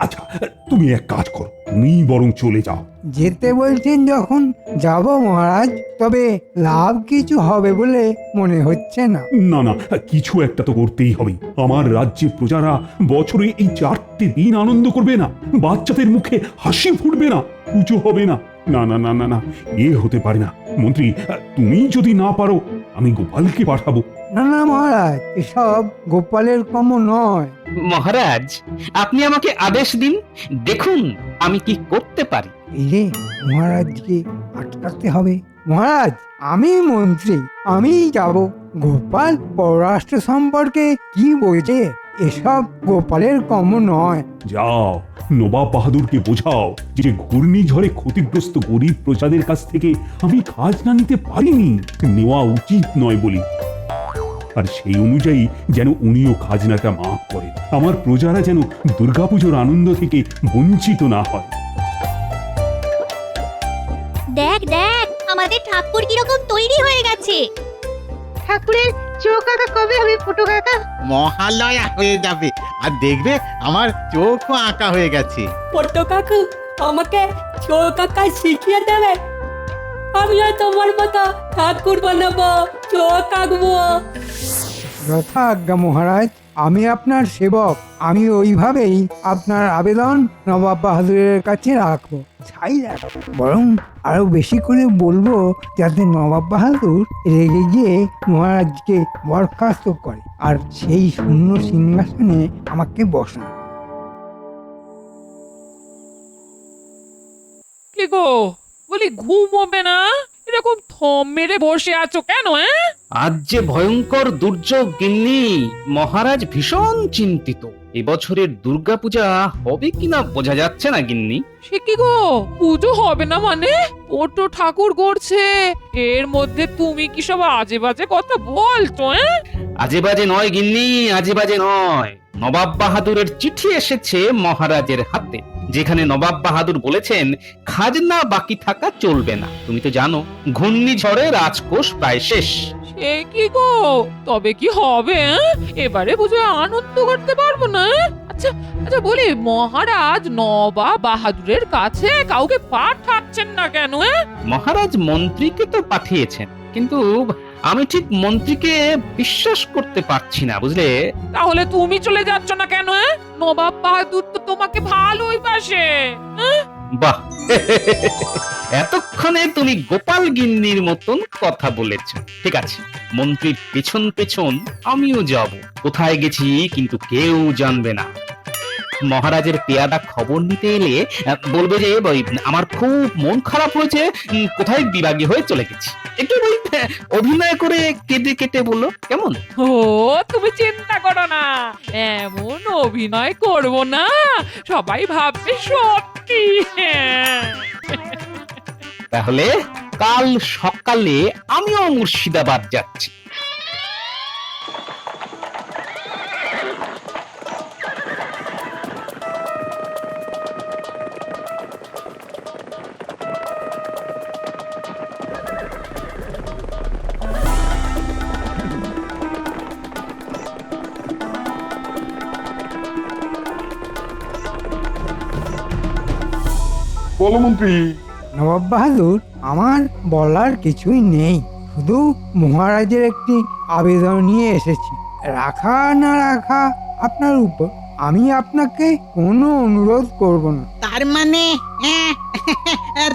আচ্ছা, তুমি এক কাজ করো, তুমি বরং চলে যাও। যেতে বলছেন যখন যাব মহারাজ, তবে লাভ কিছু হবে বলে মনে হচ্ছে না। না না, কিছু একটা তো করতেই হবে। আমার রাজ্যে প্রজারা বছরে এই 4টে দিন আনন্দ করবে না, বাচ্চাদের মুখে হাসি ফুটবে না, পুজো হবে না। না না না না না, এ হতে পারে না। মন্ত্রী, তুমি যদি না পারো আমি গোপালকে পাঠাবো। না না মহারাজ, এসব গোপালের কম নয়। মহারাজ, আপনি আমাকে আদেশ দিন, দেখুন আমি কি করতে পারি। এরে, মহারাজকে আটকাতে হবে। মহারাজ, আমি মন্ত্রী, আমি যাব। গোপাল পররাষ্ট্র সম্পর্কে কি বলছে? এসব গোপালের কম নয়। যাও, নবাব বাহাদুরকে বোঝাও যে ঘূর্ণিঝড়ে ক্ষতিগ্রস্ত গরিব প্রজাদের কাছ থেকে আমি খাজনা নিতে পারিনি, নেওয়া উচিত নয় বলি। আর সেই অনুযায়ী যেন উনিও খাজনাটা মাফ করেন, আমার প্রজারা যেন দুর্গাপুজোর আনন্দ থেকে বঞ্চিত না হয়। দেখ দেখ, আমাদের ঠাকুর কিরকম তৈরি হয়ে গেছে। ঠাকুরের চোখ আঁকা কবে হবে ফুটো কাকা? মহালয়া হয়ে যাবে, আর দেখবে আমার চোখও আঁকা হয়ে গেছে। পট্ট কাকু আমাকে চোখ আঁকা শিখিয়ে দেবে? আমিও তোমার মতো ঠাকুর বানাবো, চোখ আঁকবো। যথা আজ্ঞা মহারাজ, আমি আপনার সেবক। আমি ওইভাবেই আপনার আবেদন নবাব বাহাদুরের কাছে রাখবো। ছাই রাখবো, বরং আরো বেশি করে বলবো যাতে নবাব বাহাদুর রেগে গিয়ে মহারাজকে বরখাস্ত করে আর সেই শূন্য সিংহাসনে আমাকে বসান। কি গো, বলি ঘুমোবে না? এরকম থম মেরে বসে আছো কেন? আজ যে ভয়ঙ্কর দুর্যোগ গিন্নি, মহারাজ ভীষণ চিন্তিত। এবছরের দুর্গাপূজা হবে কিনা বোঝা যাচ্ছে না গিন্নি। সে কি গো, পুজো হবে না মানে? ছোট ঠাকুর গড়ছে, এর মধ্যে তুমি কি সব আজে বাজে কথা বলছো? আজে বাজে নয় গিন্নি, আজে বাজে নয়। নবাব বাহাদুরের চিঠি এসেছে মহারাজের হাতে, যেখানে নবাব বাহাদুর বলেছেন খাজনা বাকি থাকা চলবে না। তুমি তো জানো ঘূর্ণিঝড়ে রাজকোষ প্রায় শেষ। সে কি গো, তবে কি হবে? এবারে বুঝে আনন্দ করতে পারবো না? আচ্ছা আচ্ছা, বলি মহারাজ নবাব বাহাদুরের কাছে কাউকে পাঠাচ্ছেন না কেন? মহারাজ মন্ত্রীকে তো পাঠিয়েছেন, কিন্তু আমি ঠিক মন্ত্রীকে বিশ্বাস করতে পারছি না, বুঝলে। তাহলে তুমি চলে যাচ্ছ না কেন? নবাব বাহাদুর তো তোমাকে ভালোই বাসে। বাহ, এতক্ষণে তুমি গোপাল গিন্নির মতন কথা বলেছ। ঠিক আছে, মন্ত্রীর পেছন পেছন আমিও যাব। কোথায় গেছি কিন্তু কেউ জানবে না। মহারাজের পেয়াদা খবর নিতে এলে বলবে যে আমার খুব মন খারাপ হয়েছে, কোথায় বিরাগী হয়ে চলে গেছি। একটু অভিনয় করে কেটে কেটে বলো, কেমন? ও, তুমি চিন্তা করো না, এমন অভিনয় করব না সবাই ভাববে সত্যি। তাহলে কাল সকালে আমিও মুর্শিদাবাদ যাচ্ছি। বলো মন্ত্রী। নবাব বাহাদুর, আমার বলার কিছুই নেই, শুধু মহারাজের একটি আবেদন নিয়ে এসেছি। রাখা না রাখা আপনার উপর, আমি আপনাকে কোনো অনুরোধ করব না। তার মানে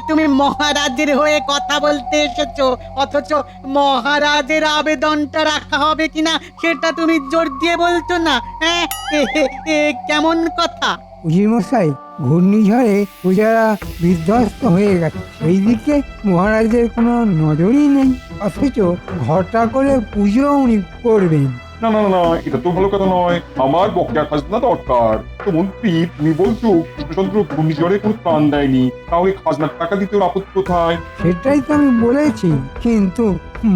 তুমি মহারাজের হয়ে কথা বলতে এসেছো, অথচ মহারাজের আবেদনটা রাখা হবে কিনা সেটা তুমি জোর দিয়ে বলছো না? কেমন কথা? উজির মশাই, ঘূর্ণিঝড়ে পূজারা বিধ্বস্ত হয়ে গেছে, সেই দিকে মহারাজের কোনো নজরই নেই, অথচ ঘটা করে পুজো উনি করবেন। না না না, এটা তো ভালো কথা নয়। আমার বকেয়া খাজনা দরকার। তো মন্ত্রী, তুমি বলছো কৃষ্ণচন্দ্র ঘূর্ণিঝড়ে কোনো ত্রাণ দেয়নি, তাহলে খাজনার টাকা দিতে ওর আপত্তি কোথায়? সেটাই তো আমি বলেছি, কিন্তু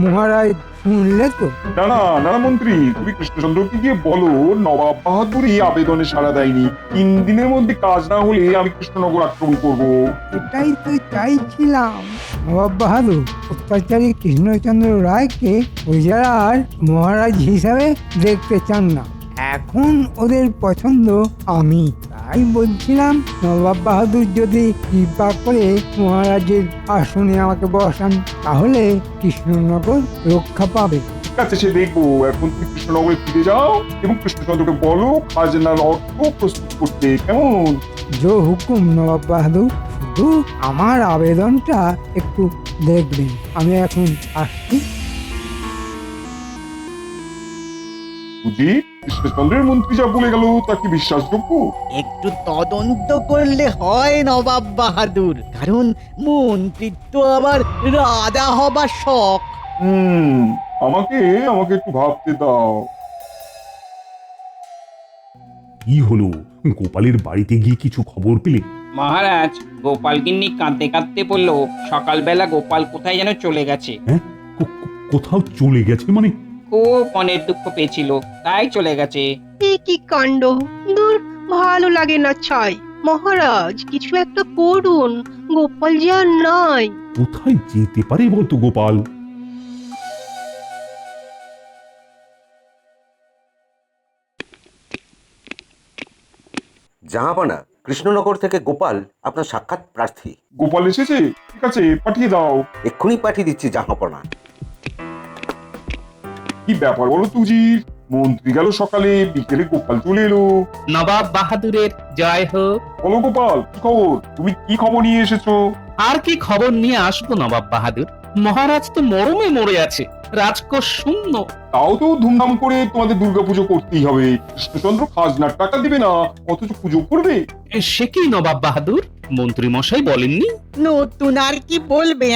মহারাজ শুনলে তো? না না না না মন্ত্রী, তুমি কৃষ্ণচন্দ্রকে গিয়ে বলো নবাব বাহাদুরই আবেদনে সাড়া দেয়নি, 3 দিনের মধ্যে কাজ না হলে আমি কৃষ্ণনগর আক্রমণ করবো। এটাই তো চাইছিলাম। নবাব বাহাদুর অত্যাচারী কৃষ্ণচন্দ্র রায়কে প্রজার মহারাজ হিসাবে দেখতে চান না, এখন ওদের পছন্দ আমি। তাই বলছিলাম, নবাব বাহাদুর যদি কৃপা করে মহারাজের আসনে আমাকে বসান, তাহলে কৃষ্ণনগর রক্ষা পাবে। ঠিক আছে, সে দেখবো। এখন তুমি কৃষ্ণনগরে ফিরে যাও এবং কৃষ্ণচন্দ্রকে বলো খাজনার অর্থ প্রস্তুত করতে, কেমন? জো হুকুম নবাব বাহাদুর, শুধু আমার আবেদনটা একটু দেখবেন। আমি এখন আসছি। বুঝি কৃষ্ণচন্দ্রের মন্ত্রী যা বলে গেল তা কি বিশ্বাসযোগ্য? একটু তদন্ত করলে হয় নবাব বাহাদুর, কারণ মন্ত্রিত্ব আবার রাজা হবার শখ। আমাকে একটু ভাবতে দাও। কি হলো, গোপালের বাড়িতে গিয়ে কিছু খবর পেলে? মহারাজ, গোপাল গিন্নি কাঁদতে কাঁদতে বলল সকালবেলা গোপাল কোথায় যেন চলে গেছে। কোথাও চলে গেছে মানে? খুব মনের দুঃখ পেয়েছিল, তাই চলে গেছে। কি কাণ্ড! দূর, ভালো লাগে না ছাই। মহারাজ, কিছু একটা করুন, গোপাল যে আর নাই। কোথায় যেতে পারে বলতো গোপাল? জাহাপানা, কৃষ্ণনগর থেকে গোপাল আপনার সাক্ষাৎ প্রার্থী। গোপাল এসেছে? ঠিক আছে, পাঠিয়ে দাও। এক্ষুনি পাঠিয়ে দিচ্ছি জাহাপানা। কি ব্যাপার বলো তুজি? মন্ত্রী গেল সকালে, বিকেলে গোপাল চলে এলো। নবাব বাহাদুরের জয় হোক। বলো গোপাল, কি খবর? তুমি কি খবর নিয়ে এসেছো? আর কি খবর নিয়ে আসবো নবাব বাহাদুর? মহারাজ তো মরমে মরে আছে, রাজকোষ শূন্য। তাও তো ধুমধাম করে তোমাদের দুর্গাপুজো করতেই হবে। কৃষ্ণচন্দ্র খাজনার টাকা দিবে না, অথচ পুজো করবে। সে কি নবাব বাহাদুর, মন্ত্রী মশাই বলেননি? নতুন আর কি বলবে?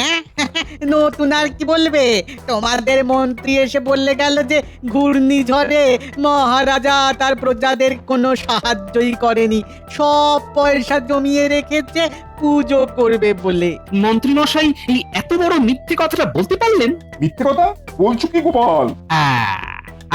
নতুন আর কি বলবে? তোমাদের মন্ত্রী এসে বললে গেল যে ঘূর্ণিঝড়ে মহারাজা তার প্রজাদের কোনো সাহায্যই করেনি, সব পয়সা জমিয়ে রেখেছে পুজো করবে বলে। মন্ত্রী মশাই এই এত বড় মিথ্যে কথাটা বলতে পারলেন? মিথ্যে কথা বলছো কি গোপাল?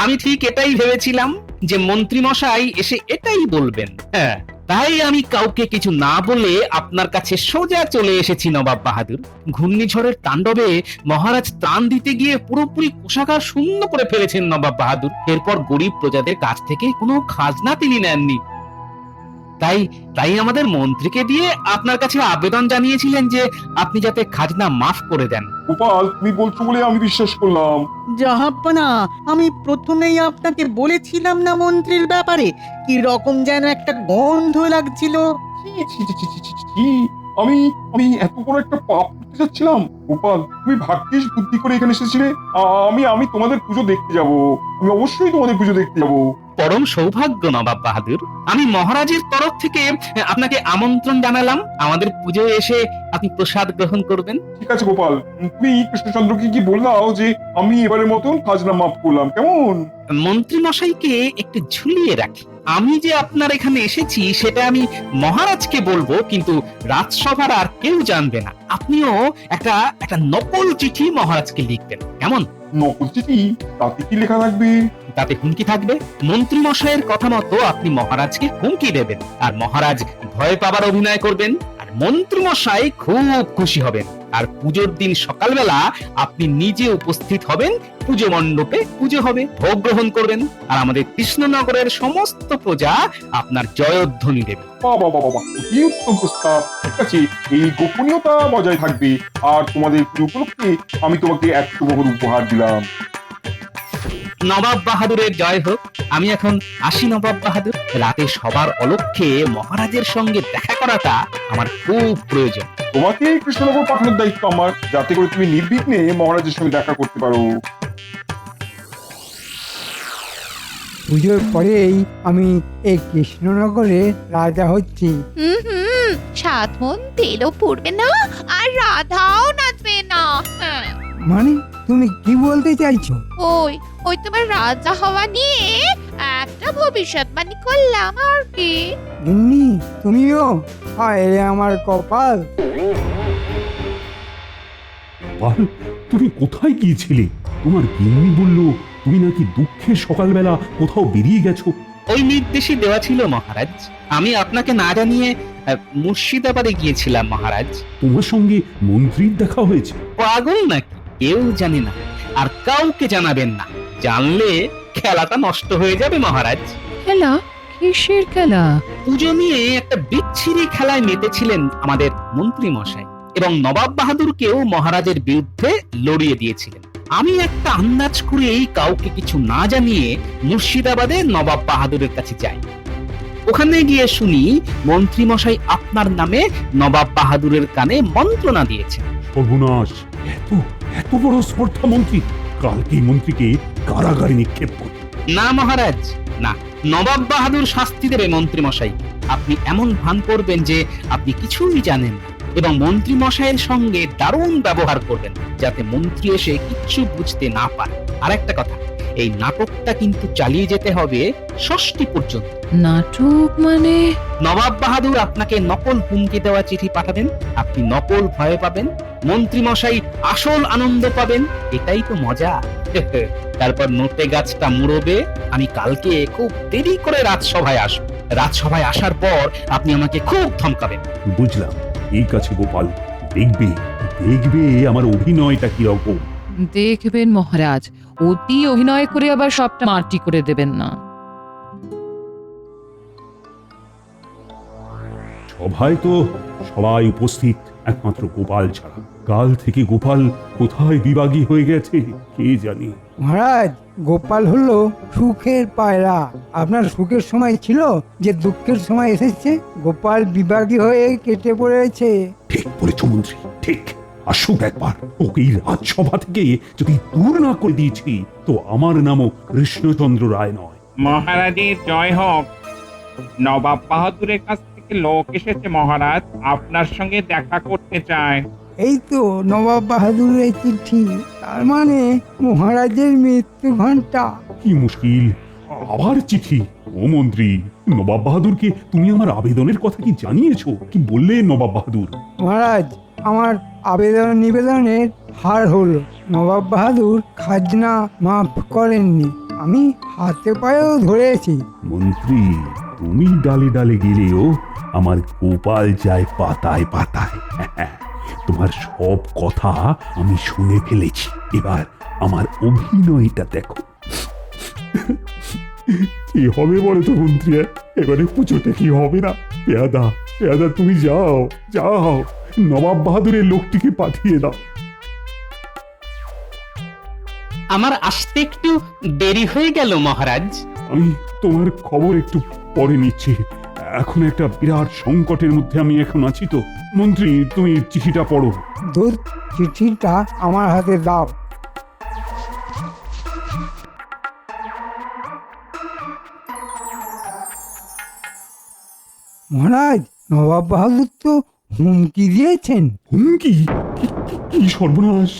আমি ঠিক এটাই ভেবেছিলাম যে মন্ত্রী মশাই এসে এটাই বলবেন। হ্যাঁ, তাই আমি কাউকে কিছু না বলে আপনার কাছে সোজা চলে এসেছি নবাব বাহাদুর। ঘূর্ণিঝড়ের তাণ্ডবে মহারাজ ত্রাণ দিতে গিয়ে পুরোপুরি কোষাগার শূন্য করে ফেলেছেন নবাব বাহাদুর। এরপর গরিব প্রজাদের কাছ থেকে কোনো খাজনা তিনি নেননি। তাই আমাদের মন্ত্রীকে দিয়ে আপনার কাছে আবেদন জানিয়েছিলেন যে আপনি যাতে খাজনা মাফ করে দেন। গোপাল, তুমি বলছো বলে আমি বিশ্বাস করলাম। জাহাপনা, আমি প্রথমেই আপনাকে বলেছিলাম না মন্ত্রীর ব্যাপারে? কি রকম যেন একটা গন্ধ লাগছিল। আমি এত বড় একটা পাপ করতে যাচ্ছিলাম। গোপাল, তুমি ভাগ্যিস বুদ্ধি করে এখানে এসেছিলে। আমি তোমাদের পুজো দেখতে যাব। আমি অবশ্যই তোমাদের পুজো দেখতে যাব। পরম সৌভাগ্য নবাব বাহাদুর। আমি মহারাজের তরফ থেকে আপনাকে আমন্ত্রণ জানালাম, আমাদের পুজোয় এসে আপনি প্রসাদ গ্রহণ করবেন। ঠিক আছে গোপাল, তুমি কৃষ্ণচন্দ্রকে কি বললাও যে আমি এবারের মতন খাজনা মাফ করলাম, কেমন? মন্ত্রী মশাইকে একটু ঝুলিয়ে রাখি। আমি যে আপনার এখানে এসেছি সেটা আমি মহারাজকে বলবো, কিন্তু রাজসভার আর কেউ জানবে না। আপনিও একটা নকল চিঠি মহারাজকে লিখবেন, কেমন? নকল চিঠি? তাতে কি লেখা থাকবে? তাতে হুমকি থাকবে। মন্ত্রী মশাইয়ের কথা মতো আপনি মহারাজকে হুমকি দেবেন, আর মহারাজ ভয় পাবার অভিনয় করবেন, আর মন্ত্রী মশাই খুব খুশি হবেন। আর পুজোর দিন সকালবেলা আপনি নিজে উপস্থিত হবেন, পুজো মণ্ডপে পুজো হবে, ভোগ গ্রহণ করবেন, আর আমাদের কৃষ্ণনগরের সমস্ত প্রজা আপনার জয়ধ্বনি দেবে। বাবা বাবা বাবা, কি উত্তম প্রস্তাব। ঠিক আছে, এই গোপনীয়তা বজায় থাকবে। আর তোমাদের পুজো উপলক্ষে আমি তোমাকে 100 বহর উপহার দিলাম। নবাব বাহাদুরের জয় হোক। আমি এখন আসি নবাব বাহাদুর। রাতে সবার অলক্ষ্যে মহারাজের সঙ্গে দেখা করাটা আমার খুব প্রয়োজন। তোমাকে কৃষ্ণনগর পাঠানোর দায়িত্ব আমার, যাতে করে তুমি নির্বিঘ্নে মহারাজের সঙ্গে দেখা করতে পারো। পুজোর পরেই আমি এই কৃষ্ণনগরে রাজা হচ্ছি। হুম, 7 মণ তেলও পড়বে না আর রাধাও নাচবে না। হ্যাঁ, মানে তুমি কি বলতে চাইছো? ওই তোমার রাজা হওয়া নিয়ে একটা ভবিষ্যৎবাণী করলাম আর কি। গিন্নি, তুমিও? হায় রে আমার কপাল। গোপাল, তুমি কোথায় গিয়েছিলে? তোমার গিন্নি বলল তুমি নাকি দুঃখের সকালবেলা কোথাও বেরিয়ে গেছো। ওই নির্দেশই দেওয়া ছিল মহারাজ। আমি আপনাকে না জানিয়ে মুর্শিদাবাদে গিয়েছিলাম মহারাজ। তোমার সঙ্গে মন্ত্রীর দেখা হয়েছে? পাগল নাকি? কেউ জানে না, আর কাউকে জানাবেন না। জানলে খেলাটা নষ্ট হয়ে যাবে মহারাজ। খেলা? কিসের খেলা? পুজো নিয়ে একটা বিচ্ছিরি খেলায় মেতেছিলেন আমাদের মন্ত্রী মশাই, এবং নবাব বাহাদুরকেও মহারাজের বিরুদ্ধে লড়িয়ে দিয়েছিলেন। আমি একটা আন্দাজ করে এই কাউকে কিছু না জানিয়ে মুর্শিদাবাদে নবাব বাহাদুরের কাছে যাই। ওখানে গিয়ে শুনি মন্ত্রী মশাই আপনার নামে নবাব বাহাদুরের কানে মন্ত্রণা দিয়েছেন। সর্বনাশ! এত বড় স্পর্ধা মন্ত্রী! কালকে মন্ত্রীকে কারাগারে নিক্ষেপ করবে। না মহারাজ, না। নবাব বাহাদুর শাস্তি দেবে মন্ত্রী মশাই। আপনি এমন ভান করবেন যে আপনি কিছুই জানেন না, এবং মন্ত্রী মশাইয়ের সঙ্গে দারুণ ব্যবহার করবেন, যাতে মন্ত্রী এসে কিচ্ছু বুঝতে না পারে। আর একটা কথা, এই নাটকটা কিন্তু চালিয়ে যেতে হবে 6ষ্ঠী পর্যন্ত। নাটক মানে? নবাব বাহাদুর আপনাকে নকল হুমকি দেওয়া চিঠি পাঠাবেন, আপনি নকল ভয় পাবেন, মন্ত্রী মশাই আসল আনন্দ পাবেন। এটাই তো মজা। তারপর নোটে গাছটা মুড়বে। আমি কালকে খুব দেরি করে রাজসভায় আসবো। রাজসভায় আসার পর আপনি আমাকে খুব ধমকাবেন। বুঝলাম। ঠিক আছে গোপাল, দেখবে আমার অভিনয়টা কিরকম। দেখবেন মহারাজ, অতি অভিনয় করে আবার সবটা মাটি করে দেবেন না। সভায় তো সবাই উপস্থিত, একমাত্র গোপাল ছাড়া। কাল থেকে গোপাল কোথায় বিভাগী হয়ে গেছে কে জানে। মহারাজ, গোপাল হলো সুখের পায়রা। আপনার সুখের সময় ছিল যে দুঃখের সময় এসেছে। গোপাল বিভাগী হয়ে কেটে পড়েছে। ঠিক বলেছ মন্ত্রী, ঠিক। আসুক একবার। ওকে এই রাজসভা থেকে যদি দূর না করে দিয়েছি, তো আমার নামও কৃষ্ণচন্দ্র রায় নয়। মহারাজের জয় হোক। নবাব বাহাদুরের কাছ থেকে লোক এসেছে মহারাজ, আপনার সঙ্গে দেখা করতে চায়। এই তো নবাব বাহাদুরের চিঠি। তার মানে মহারাজের মৃত্যু ঘন্টা। কি মুশকিল, আবার চিঠি! ও মন্ত্রী, নবাব বাহাদুরকে তুমি আমার আবেদনের কথা কি জানিয়েছো? কি বললে নবাব বাহাদুর? মহারাজ, আমার আবেদন নিবেদনের হার হলো। নবাব বাহাদুর খাজনা মাফ করেননি। আমি হাতে পায়েও ধরেছি। মন্ত্রী, তুমি ডালে ডালে গেলেও আমার গোপাল যায় পাতায় পাতায়। তোমার সব কথা আমি শুনে ফেলেছি। এবার আমার অভিনয়টা দেখো। কি হবে বলো তো মন্ত্রী? এবারে পুজোটা কি হবে না? পেয়াদা, তুমি যাও, নবাব বাহাদুরের লোকটিকে পাঠিয়ে দাও। আমার আসতে একটু দেরি হয়ে গেল মহারাজ। আমি তোমার খবর একটু পরে নিচ্ছি। এখন একটা বিরাট সংকটের মধ্যে আমি এখন আছি। তো মন্ত্রী, তুমি চিঠিটা পড়ো। দুধ, চিঠিটা আমার হাতে দাও। মহারাজ, নবাব বাহাদুর তো হুমকি দিয়েছেন। হুমকি? কি সর্বনাশ!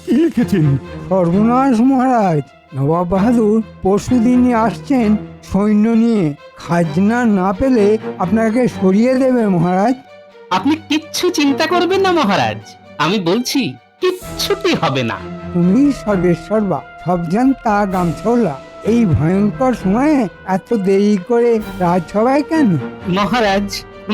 কি লিখেছেন? সর্বনাশ মহারাজ, নবাব বাহাদুর পরশুদিনই আসছেন সৈন্য নিয়ে। খাজনা না পেলে আপনাকে সরিয়ে দেবে মহারাজ। আপনি কিচ্ছু চিন্তা করবেন না মহারাজ, আমি বলছি কিচ্ছুটি হবে না। তুমি সর্বেশ্বরবা, সব জানতা গামছলা। এই ভয়ঙ্কর সময়ে এত দেরি করে রাজসভায় কেন? মহারাজ,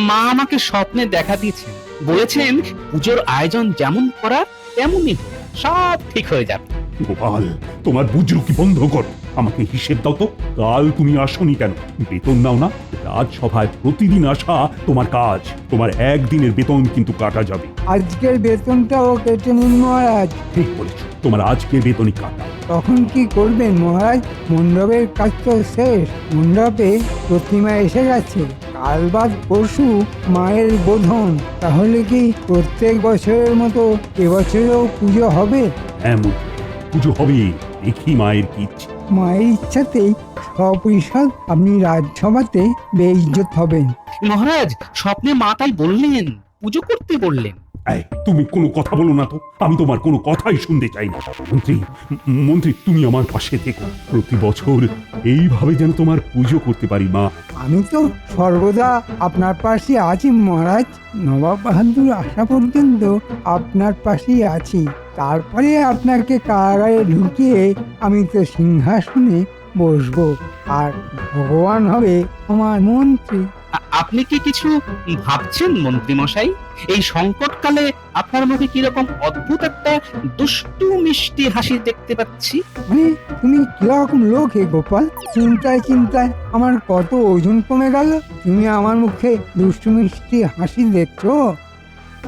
মা আমাকে স্বপ্নে দেখা দিয়েছেন বলেছেন পুজোর আয়োজন যেমন করার তেমনই হোক, সব ঠিক হয়ে যাবে। গোপাল, তোমার বুজরুকি বন্ধ কর। আমাকে হিসেব দাও তো, কাল তুমি আসনি কেন? বেতন নাও না? রাজসভায় প্রতিদিন আসা তোমার কাজ। তোমার একদিনের বেতন কিন্তু কাটা যাবে। আজকের বেতনটাও কেটে নিন মহারাজ। ঠিক বলেছো, তোমার আজকের বেতনই কাটা। তখন কি করবেন মহারাজ? মণ্ডপের কাজ তো শেষ, মণ্ডপে প্রতিমা এসে গেছে, কাল বাদ পরশু মায়ের বোধন। তাহলে কি প্রত্যেক বছরের মতো এবছরেও পুজো হবে? এমন পুজো হবে, দেখি মায়ের কি ইচ্ছে। মায়ের ইচ্ছাতেই সপরিষদ আপনি রাজসভাতে বেইজ্জত হবেন। মহারাজ, স্বপ্নে মা তাই বললেন, পুজো করতে বললেন। এই, তুমি কোনো কথা বলো না তো, আমি তোমার কোনো কথাই শুনতে চাই না। মন্ত্রী, তুমি আমার পাশে থেকো। প্রতি বছর এইভাবে যেন তোমার পুজো করতে পারি মা। আমি তো সর্বদা আপনার পাশে আছি মহারাজ। নবাব বাহাদুর আসা পর্যন্ত আপনার পাশেই আছি। তারপরে আপনাকে কারাগারে ঢুকিয়ে আমি তো সিংহাসনে বসবো, আর ভগবান হবে আমার মন্ত্রী। আপনি কি কিছু ভাবছেন মন্ত্রী মশাই? এই সংকটকালে আপনার মুখে কিরকম অদ্ভুত একটা দুষ্টু মিষ্টি হাসি দেখতে পাচ্ছি। মানে তুমি কিরকম লোক হে গোপাল? চিন্তায় চিন্তায় আমার কত ওজন কমে গেল। তুমি আমার মুখে দুষ্টু মিষ্টি হাসি দেখছো?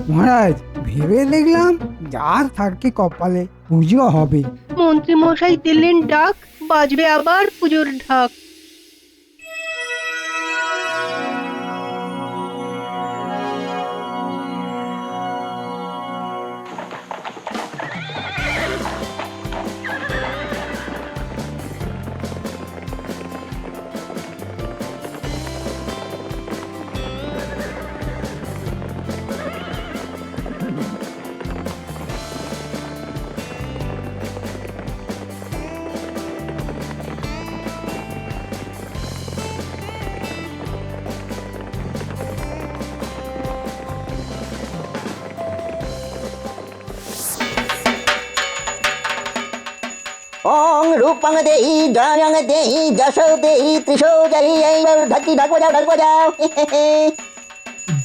মহারাজ, ভেবে দেখলাম যা থাকে কপালে, পুজো হবে। মন্ত্রী মশাই দিলেন ডাক, বাজবে আবার পুজোর ঢাক। ওং রূপং দেহি জ্ঞানং দেহি যশো দেহি ত্রিশো দেহি। এইবার ঢাকি ঢাক বাজাও, ঢাক বাজাও।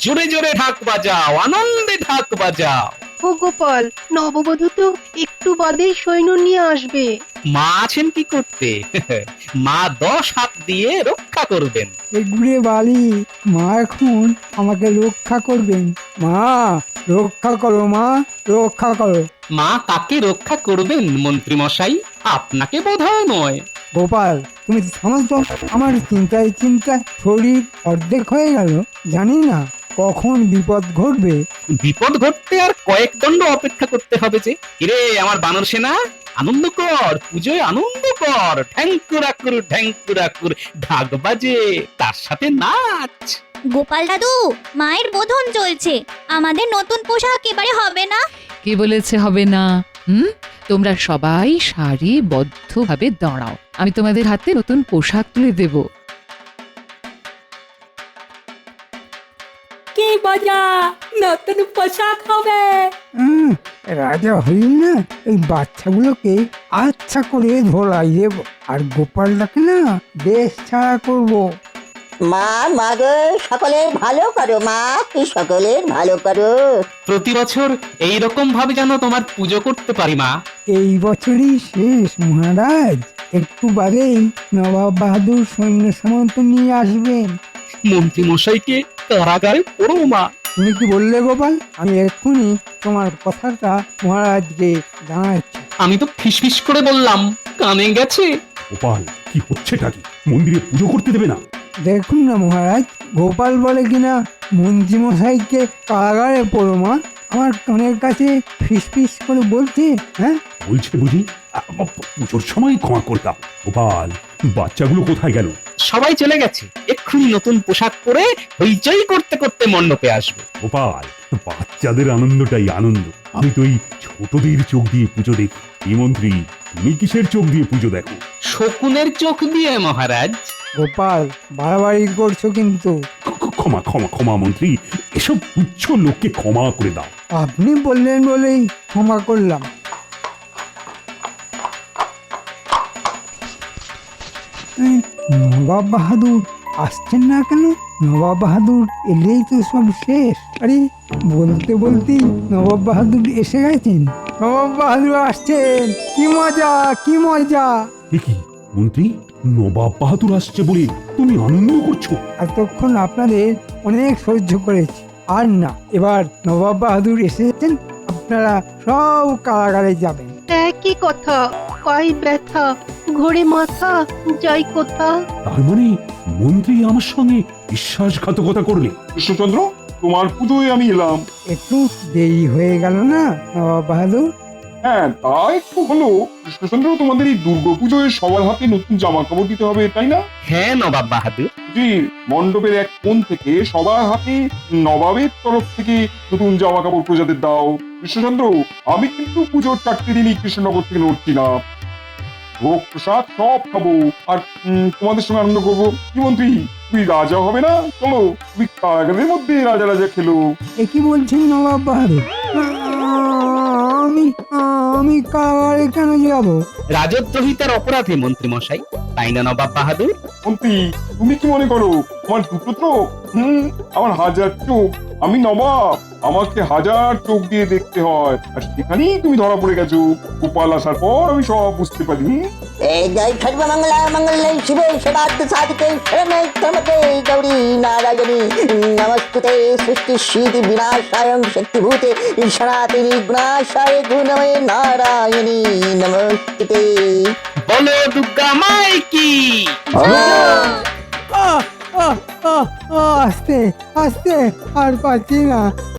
জোরে জোরে ঢাক বাজাও, আনন্দে ঢাক বাজাও। ও গোপাল, নববধূ তো একটু বাদে সৈন্য নিয়ে আসবে। মা আছেন কি করতে? মা 10 হাত দিয়ে রক্ষা করবেন। এগুড়ে বালি, মা এখন আমাকে রক্ষা করবেন। মা, রক্ষা করো মা, রক্ষা করো। মা কাকে রক্ষা করবেন মন্ত্রী মশাই? আপনাকে বোধহয় নয়। গোপাল, তুমি সমস্ত আমার চিন্তায় চিন্তায় শরীর অর্ধেক হয়ে গেল। জানি না কখন বিপদ ঘটবে। বিপদ ঘটতে আর কয়েক দণ্ড অপেক্ষা করতে হবে যে। কিরে আমার বানর সেনা, আনন্দ কর, পুজোয় আনন্দ কর। ঢ্যাঙ্কুরাকুর ঢ্যাঙ্কুরাকুর ঢাক বাজে, তার সাথে নাচ। গোপাল দাদু, মায়ের বোধন চলছে, আমাদের নতুন পোশাক এবারে হবে না? কে বলেছে হবে না? তোমরা সবাই সারিবদ্ধভাবে দাঁড়াও, আমি তোমাদের হাতে নতুন পোশাক তুলে দেব। কি মজা, নতুন পোশাক হবে। রাজা হই না, এই বাচ্চাগুলোকে আচ্ছা করে ধোলাই দেব, আর গোপালটাকে না দেশ ছাড়া করবো। মা, মা গো, সকলের ভালো করো মা, সকলের ভালো করো। প্রতি বছর এইরকম ভাবে যেন তোমার পুজো করতে পারি মা। এই বছরই শেষ মহারাজ, একটু বাদেই নবাব বাহাদুর সৈন্য সামন্ত নিয়ে আসবেন। মন্ত্রী মশাইকে কারাগারে পড়ো মা। তুমি কি বললে গোপাল? আমি এক্ষুনি তোমার কথাটা মহারাজকে জানাচ্ছি। আমি তো ফিসফিস করে বললাম, কানে গেছে। গোপাল, কি হচ্ছেটা কি? মন্দিরে পুজো করতে দেবে না? দেখুন না মহারাজ, গোপাল বলে কিনা মন্ত্রী মশাইকে কারাগারে পড়ো মা। আমার কানের কাছে ফিসফিস করে বলছে। হ্যাঁ, বলছে বুঝি? পুজোর সময় ক্ষমা করতাম। গোপাল, বাচ্চাগুলো কোথায় গেল? সবাই চলে গেছে, এক্ষুনি নতুন পোশাক পরে হইচই করতে করতে মণ্ডপে আসবে। গোপাল, বাচ্চাদের আনন্দটাই আনন্দ। আমি তো এই ছোটদের চোখ দিয়ে পুজো দেখি। এই মন্ত্রী, তুমি কিসের চোখ দিয়ে পুজো দেখো? শকুনের চোখ দিয়ে মহারাজ। গোপাল, বাড়াবাড়ি করছো কিন্তু। ক্ষমা ক্ষমা ক্ষমা মন্ত্রী, এসব তুচ্ছ লোককে ক্ষমা করে দাও। আপনি বললেন বলেই ক্ষমা করলাম। নবাব বাহাদুর আসছেন না কেন? নবাব বাহাদুর এলেই তো সব শেষ। আরে বলতে বলতেই নবাব বাহাদুর এসে গেছেন। নবাব বাহাদুর আসছেন, কি মজা কি মজা। দেখি মন্ত্রী, নবাব বাহাদুর আসছে বলে তুমি আনন্দ করছো? এতক্ষণ আপনাদের অনেক সহ্য করেছি, আর না, এবার নবাব বাহাদুর এসেছেন, আপনারা সব কারাগারে যাবেন। একই কথা, পায়ে ব্যথা, ঘোরে মাথা, যাই কোথা। তার মানে মন্ত্রী আমার সঙ্গে বিশ্বাসঘাতকতা করলে? কৃষ্ণচন্দ্র, তোমার পুজোয় আমি এলাম। একটু দেরি হয়ে গেল না নবাব বাহাদুর? হ্যাঁ, তা একটু হলো। কৃষ্ণচন্দ্র, তোমাদের এই দুর্গাপুজোয় সবার হাতে নতুন জামা কাপড় দিতে হবে, তাই না? হ্যাঁ নবাব বাহাদুর। জি, মণ্ডপের এক কোণ থেকে সবার হাতে নবাবের তরফ থেকে নতুন জামা কাপড় প্রজাদের দাও। কৃষ্ণচন্দ্র, আমি কিন্তু পুজোর 4টে দিনই কৃষ্ণনগর থেকে নড়ছি না। ভোগ প্রসাদ সব খাবো, আর তোমাদের সঙ্গে আনন্দ করবো। কি মন্ত্রী, তুমি রাজা হবে না? চলো, তুমি কারাগারের মধ্যে রাজা রাজা খেলো। এ কি বলছেন নবাব বাহাদুর? আমি আমি কারাগারে কেন যাব? রাজদ্রোহিতার অপরাধে মন্ত্রী মশাই, তাই না নবাব বাহাদুর? মন্ত্রী, তুমি কি মনে করো আমার দুটো চোখ? আমার 1000 চোখ। আমি নবাব, আমাকে 1000 চোখ দিয়ে দেখতে হয়, আর সেখানেই তুমি ধরা পড়ে গেছো। গোপাল আসার পর আমি সব বুঝতে পারি। এই জয় সর্বমঙ্গলা মঙ্গলে শিবে সদার্থ সাধিকে শরণে ত্রম্বকে গৌরী নারায়ণী নমস্তুতে সৃষ্টি সিদ্ধি বিনাশায় শক্তিভূতে সনাতনী গুণাশায় গুণময়ে নারায়ণী নমস্তুতে। বলো দুর্গা মাই কি? আস্তে আস্তে, আর পাচ্ছি না,